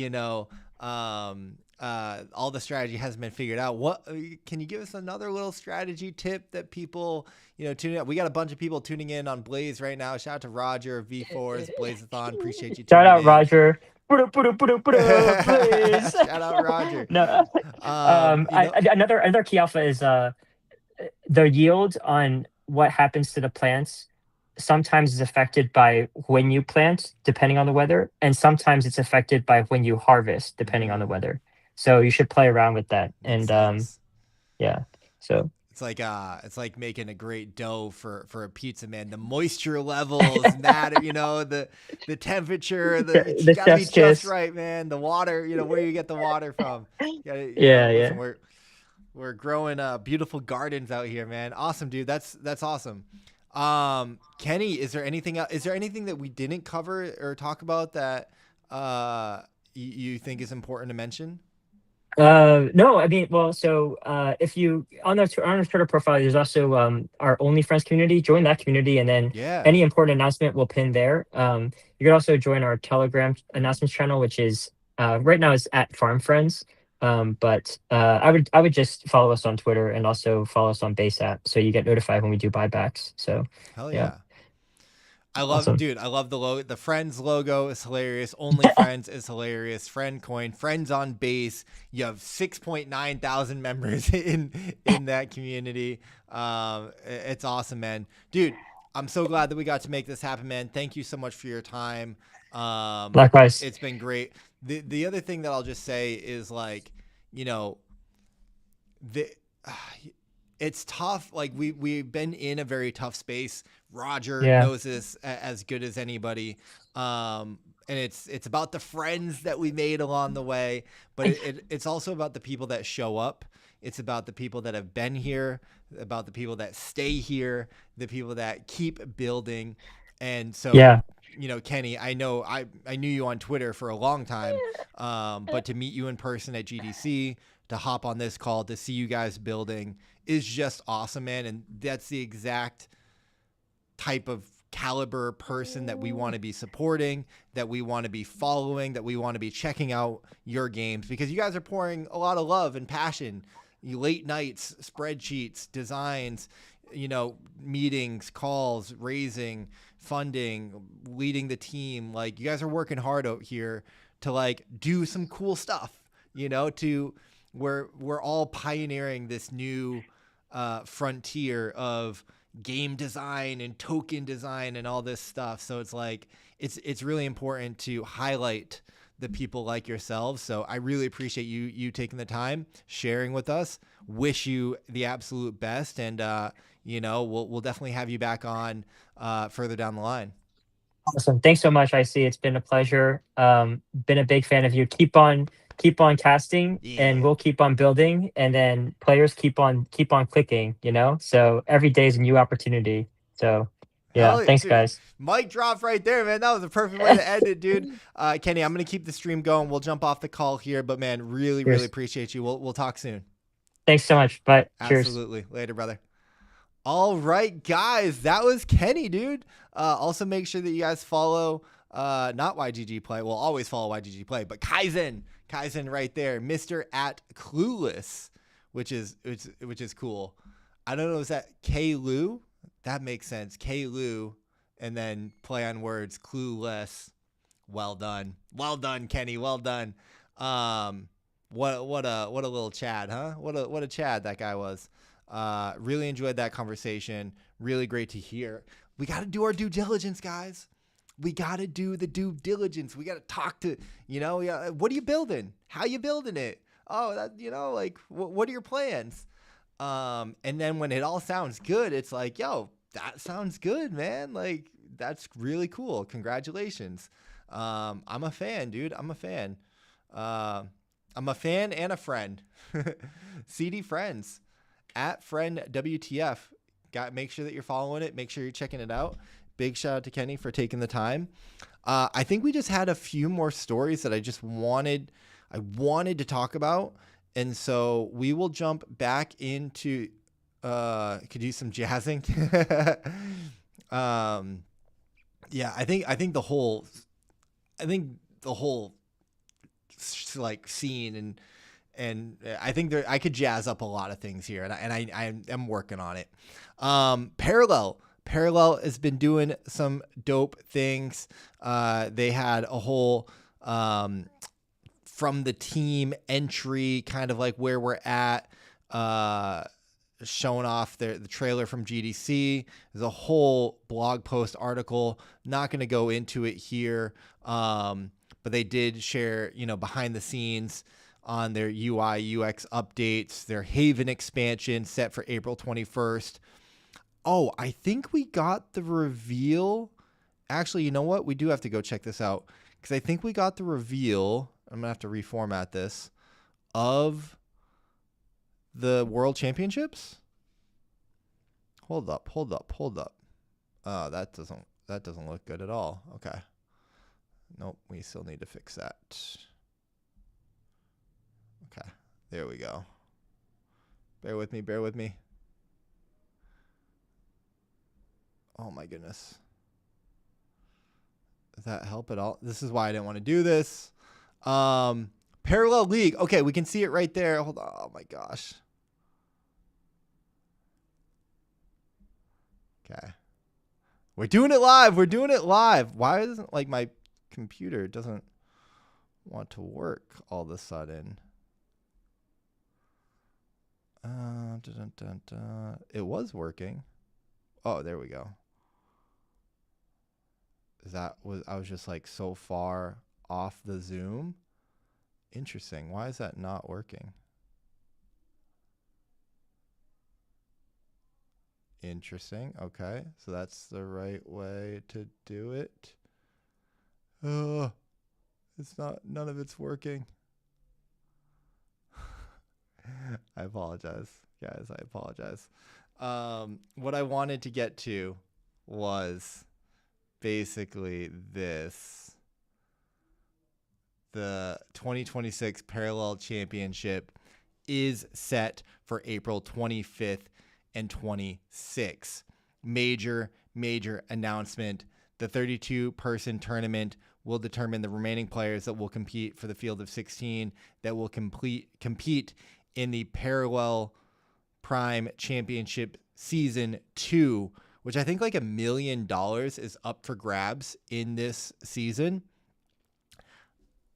all the strategy hasn't been figured out, what can you give us another little strategy tip that people tuning in? We got a bunch of people tuning in on Blaze right now. Shout out to Roger V4's Blazeathon. Appreciate you. Shout out in. Roger. Please. Shout out Roger. No. Another key alpha is the yield on what happens to the plants sometimes is affected by when you plant, depending on the weather, and sometimes it's affected by when you harvest, depending on the weather. So you should play around with that. And yeah, so it's like making a great dough for a pizza, man. The moisture levels matter, the temperature, you gotta be just right, man. The water, where you get the water from. Listen, we're growing beautiful gardens out here, man. Awesome, dude. That's awesome. Kenny, is there anything that we didn't cover or talk about that you think is important to mention? No, I mean, well, so if you on our Twitter profile, there's also our OnlyFriends community. Join that community, and then any important announcement we'll pin there. You could also join our Telegram announcements channel, which is right now is at Farm Friends. But I would just follow us on Twitter and also follow us on Base app so you get notified when we do buybacks. So hell yeah. I love dude. I love the logo. The Friends logo is hilarious. Only Friends is hilarious. Friend coin, Friends on Base. You have 6.9 thousand members in that community. It's awesome, man. Dude, I'm so glad that we got to make this happen, man. Thank you so much for your time. Likewise. It's been great. The other thing that I'll just say is like, it's tough. Like we've been in a very tough space. Roger knows this as good as anybody. And it's about the friends that we made along the way, but it's also about the people that show up. It's about the people that have been here, about the people that stay here, the people that keep building. And so, Kenny, I know I knew you on Twitter for a long time, but to meet you in person at GDC, to hop on this call, to see you guys building is just awesome, man. And that's the exact type of caliber person that we want to be supporting, that we want to be following, that we want to be checking out your games, because you guys are pouring a lot of love and passion. You late nights, spreadsheets, designs, meetings, calls, raising, funding, leading the team. Like, you guys are working hard out here to like do some cool stuff, we're all pioneering this new frontier of game design and token design and all this stuff. So it's like, it's really important to highlight the people like yourselves. So I really appreciate you taking the time, sharing with us. Wish you the absolute best. And, we'll definitely have you back on further down the line. Awesome. Thanks so much, IC. It's been a pleasure. Been a big fan of you. Keep on casting, and we'll keep on building, and then players keep on clicking, so every day is a new opportunity. So thanks, dude. Guys. Mic drop right there, man. That was a perfect way to end it, dude. Kenny, I'm gonna keep the stream going. We'll jump off the call here, but man, really appreciate you. We'll talk soon. Thanks so much. Bye. Absolutely. Cheers. Later, brother. All right, guys, that was Kenny, dude. Also make sure that you guys follow not YGG Play. We'll always follow YGG Play, but Kaizen right there, Mr. @Clueless, which is cool. I don't know, is that K-Lou? That makes sense. K-Lou, and then play on words, clueless. Well done. Well done, Kenny. Well done. What a little Chad, huh? What a Chad that guy was. Really enjoyed that conversation. Really great to hear. We got to do our due diligence, guys. We got to do the due diligence. We got to talk to, what are you building? How you building it? Oh, that, like, what are your plans? And then when it all sounds good, it's like, yo, that sounds good, man. Like, that's really cool. Congratulations. I'm a fan, dude. I'm a fan. I'm a fan and a friend. CD Friends at friend WTF. Make sure that you're following it. Make sure you're checking it out. Big shout out to Kenny for taking the time. I think we just had a few more stories that I wanted to talk about. And so we will jump back into, could use some jazzing. Yeah, I think the whole like scene and I think I could jazz up a lot of things here, and I am working on it. Parallel has been doing some dope things. They had a whole from the team entry, kind of like where we're at, showing off the trailer from GDC. There's a whole blog post article. Not going to go into it here, but they did share, behind the scenes on their UI UX updates, their Haven expansion set for April 21st. Oh, I think we got the reveal. Actually, you know what? We do have to go check this out because I think we got the reveal. I'm going to have to reformat this of the World Championships. Hold up. Oh, that doesn't look good at all. Okay. Nope, we still need to fix that. Okay, there we go. Bear with me. Oh my goodness. Does that help at all? This is why I didn't want to do this. Parallel League. Okay, we can see it right there. Hold on. Oh my gosh. Okay. We're doing it live. Why isn't like my computer doesn't want to work all of a sudden? It was working. Oh, there we go. I was just like so far off the Zoom. Interesting. Why is that not working? Interesting. Okay. So that's the right way to do it. Oh, none of it's working. I apologize, guys. I apologize. What I wanted to get to was basically this. The 2026 Parallel Championship is set for April 25th and 26th. Major announcement. The 32-person tournament will determine the remaining players that will compete for the field of 16 that will compete in the Parallel Prime Championship Season 2, which I think like $1 million is up for grabs in this season.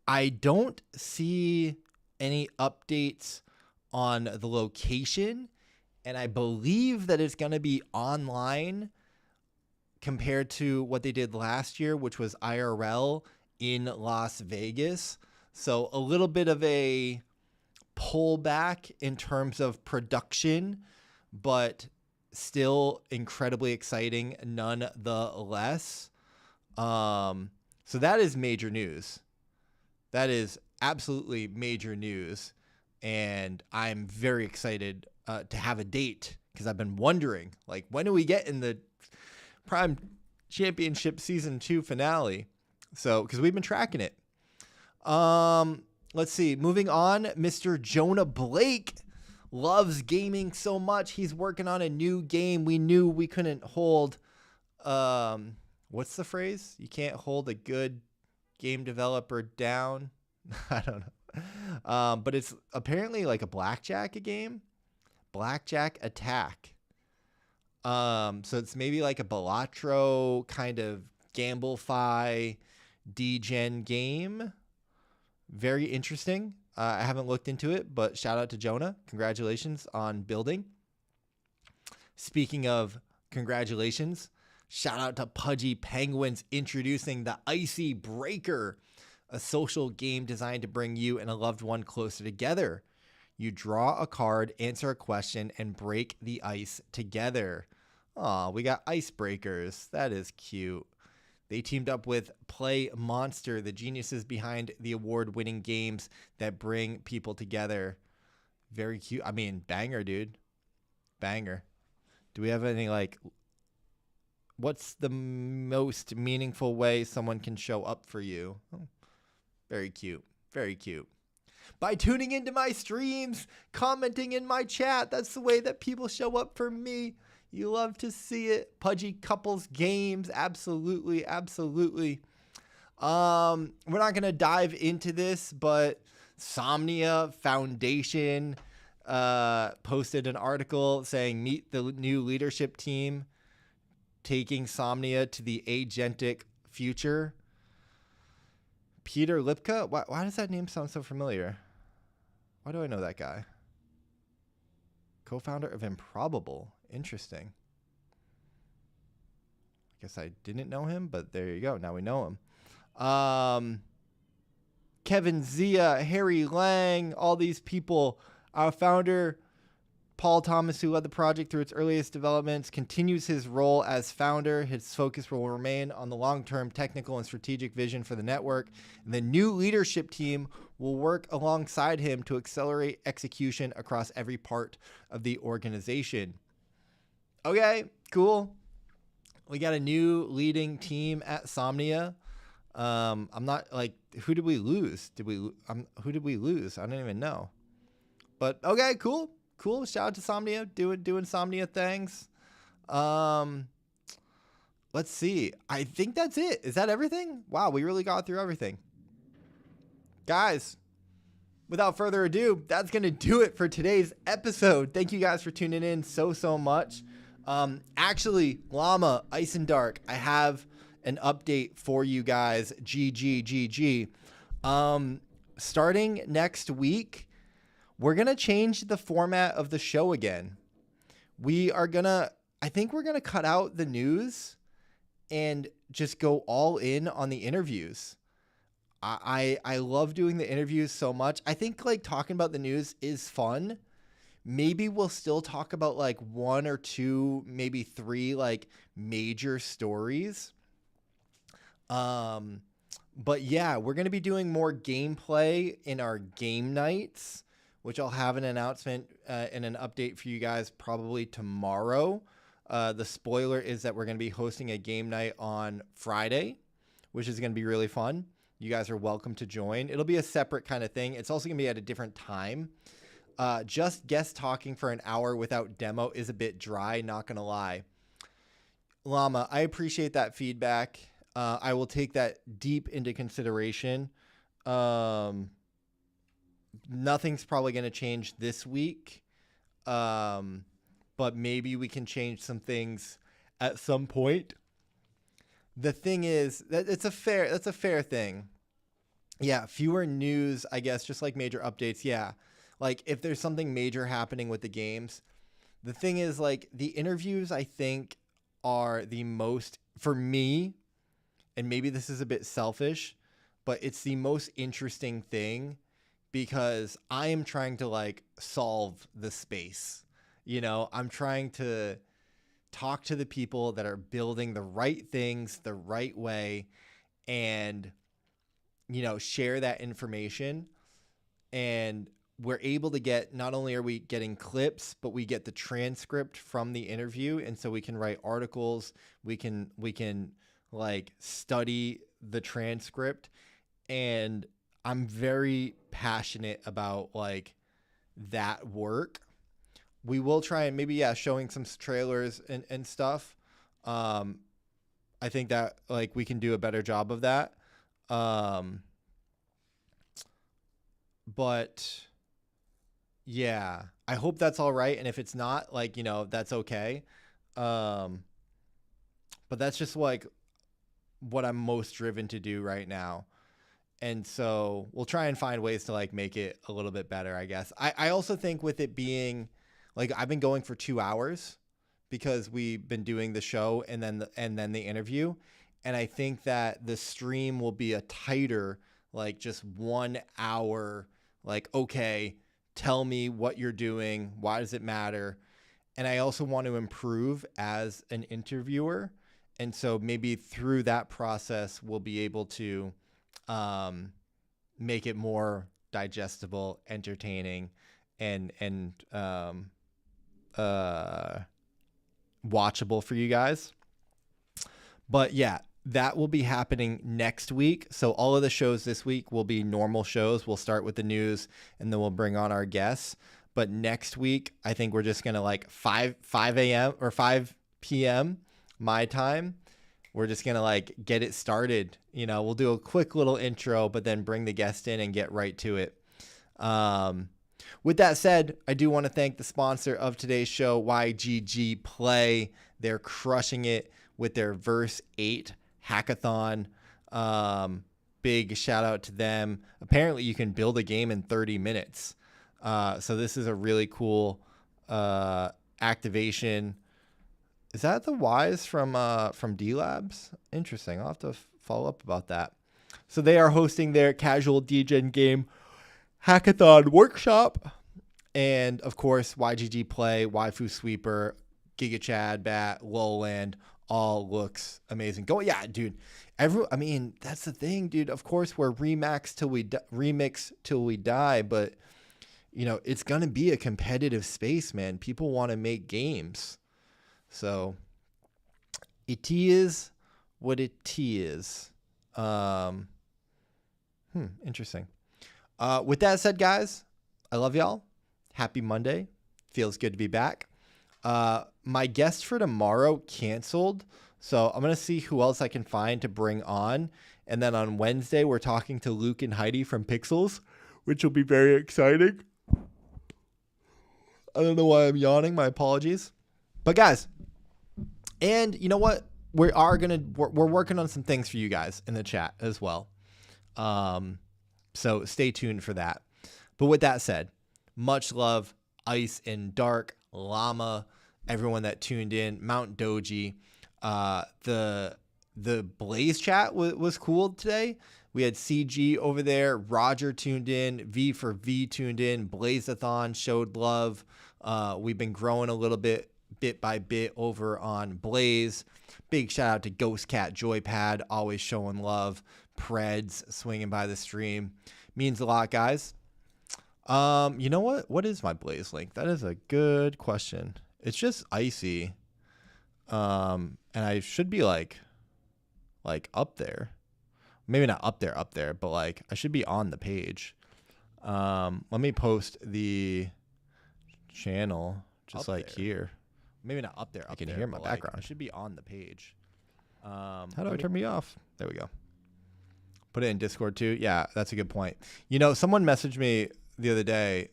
I don't see any updates on the location, and I believe that it's going to be online compared to what they did last year, which was IRL in Las Vegas. So a little bit of a pullback in terms of production, but still incredibly exciting nonetheless. So that is major news. That is absolutely major news. And I'm very excited to have a date because I've been wondering, like, when do we get in the Prime Championship Season 2 finale? So, because we've been tracking it. Let's see. Moving on, Mr. Jonah Blake loves gaming so much. He's working on a new game. We knew we couldn't hold, what's the phrase? You can't hold a good game developer down. I don't know. But it's apparently like a blackjack game. Blackjack Attack. So it's maybe like a Balatro kind of Gamble-fi degen game. Very interesting. I haven't looked into it, but shout out to Jonah. Congratulations on building. Speaking of congratulations, shout out to Pudgy Penguins introducing the Icy Breaker, a social game designed to bring you and a loved one closer together. You draw a card, answer a question, and break the ice together. Aw, we got icebreakers. That is cute. They teamed up with Play Monster, the geniuses behind the award-winning games that bring people together. Very cute. I mean, banger, dude. Banger. Do we have any, like, what's the most meaningful way someone can show up for you? Oh, very cute. Very cute. By tuning into my streams, commenting in my chat. That's the way that people show up for me. You love to see it. Pudgy Couples Games. Absolutely. Absolutely. We're not going to dive into this, but Somnia Foundation posted an article saying, meet the new leadership team taking Somnia to the agentic future. Peter Lipka? Why does that name sound so familiar? Why do I know that guy? Co-founder of Improbable. Interesting. I guess I didn't know him, but there you go. Now we know him. Kevin Zia, Harry Lang, all these people. Our founder, Paul Thomas, who led the project through its earliest developments, continues his role as founder. His focus will remain on the long-term technical and strategic vision for the network. And the new leadership team will work alongside him to accelerate execution across every part of the organization. Okay, cool. We got a new leading team at Somnia. I'm not like, who did we lose? Who did we lose? I don't even know. But okay, cool. Cool. Shout out to Somnia doing Somnia things. Let's see. I think that's it. Is that everything? Wow, we really got through everything. Guys, without further ado, that's going to do it for today's episode. Thank you guys for tuning in so much. Actually, Llama, Ice and Dark, I have an update for you guys. GG. Starting next week, we're going to change the format of the show again. I think we're going to cut out the news and just go all in on the interviews. I love doing the interviews so much. I think like talking about the news is fun. Maybe we'll still talk about like one or two, maybe three like major stories. But yeah, we're going to be doing more gameplay in our game nights, which I'll have an announcement and an update for you guys probably tomorrow. The spoiler is that we're going to be hosting a game night on Friday, which is going to be really fun. You guys are welcome to join. It'll be a separate kind of thing. It's also going to be at a different time. Just guest talking for an hour without demo is a bit dry, not going to lie. Llama, I appreciate that feedback. I will take that deep into consideration. Nothing's probably going to change this week. But maybe we can change some things at some point. The thing is that that's a fair thing. Yeah, fewer news, I guess, just like major updates. Yeah. Like if there's something major happening with the games, the thing is like the interviews I think are the most, for me, and maybe this is a bit selfish, but it's the most interesting thing because I am trying to like solve the space. You know, I'm trying to talk to the people that are building the right things the right way and, you know, share that information. And we're able to get, not only are we getting clips, but we get the transcript from the interview. And so we can write articles. We can like study the transcript. And I'm very passionate about like that work. We will try and maybe, showing some trailers and stuff. I think that like we can do a better job of that. But yeah, I hope that's all right. And if it's not, like, you know, that's okay. But that's just like what I'm most driven to do right now. And so we'll try and find ways to like make it a little bit better, I guess. I also think with it being like, I've been going for 2 hours because we've been doing the show and then the interview. And I think that the stream will be a tighter, like just 1 hour, like, okay, tell me what you're doing. Why does it matter? And I also want to improve as an interviewer. And so maybe through that process, we'll be able to make it more digestible, entertaining, and watchable for you guys. But yeah, that will be happening next week. So all of the shows this week will be normal shows. We'll start with the news and then we'll bring on our guests. But next week, I think we're just going to like 5 a.m. or 5 p.m. my time. We're just going to like get it started. You know, we'll do a quick little intro, but then bring the guest in and get right to it. With that said, I do want to thank the sponsor of today's show, YGG Play. They're crushing it with their Verse 8 hackathon. Big shout out to them. Apparently you can build a game in 30 minutes. So this is a really cool activation. Is that the Wise from D-Labs? Interesting. I'll have to follow up about that. So they are hosting their casual DGen game hackathon workshop. And of course, YGG Play, Waifu Sweeper, Giga Chad, Bat, Lowland, all looks amazing. Yeah, dude. I mean, that's the thing, dude. Of course, we're remix till we die, but you know, it's gonna be a competitive space, man. People want to make games, so it is what it is. Interesting. With that said, guys, I love y'all. Happy Monday. Feels good to be back. My guest for tomorrow canceled, so I'm going to see who else I can find to bring on. And then on Wednesday, we're talking to Luke and Heidi from Pixels, which will be very exciting. I don't know why I'm yawning. My apologies. But guys, and you know what? We're working on some things for you guys in the chat as well. So stay tuned for that. But with that said, much love, Ice and Dark, Llama, everyone that tuned in, Mount Doji. The Blaze chat was cool today. We had CG over there, Roger tuned in, V for V tuned in, Blazeathon showed love. We've been growing a little bit by bit over on Blaze. Big shout out to Ghost Cat Joypad, always showing love. Preds swinging by the stream. Means a lot, guys. You know what? What is my Blaze link? That is a good question. It's just Icy. And I should be like up there. Maybe not up there, but like I should be on the page. Let me post the channel just up like there. Here. Maybe not up there. You can hear my background. Like, I should be on the page. How do I turn me off? There we go. Put it in Discord too. Yeah, that's a good point. You know, someone messaged me the other day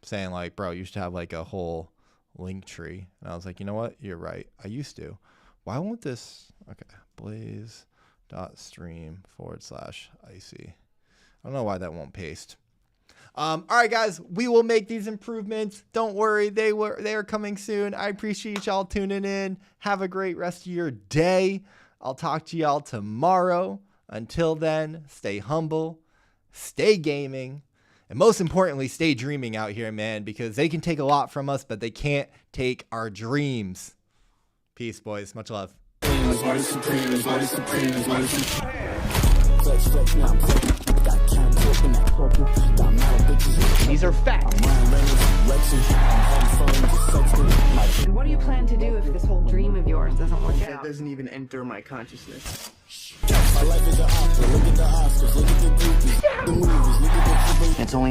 saying like, bro, you should have like a whole link tree. And I was like, you know what? You're right. I used to. Why won't this? Okay. Blaze.stream/icy. I don't know why that won't paste. All right, guys, we will make these improvements. Don't worry. They are coming soon. I appreciate y'all tuning in. Have a great rest of your day. I'll talk to y'all tomorrow. Until then, stay humble, stay gaming, and most importantly, stay dreaming out here, man, because they can take a lot from us, but they can't take our dreams. Peace, boys. Much love. These are facts. And what do you plan to do if this whole dream of yours doesn't work That out? doesn't even enter my consciousness. It's only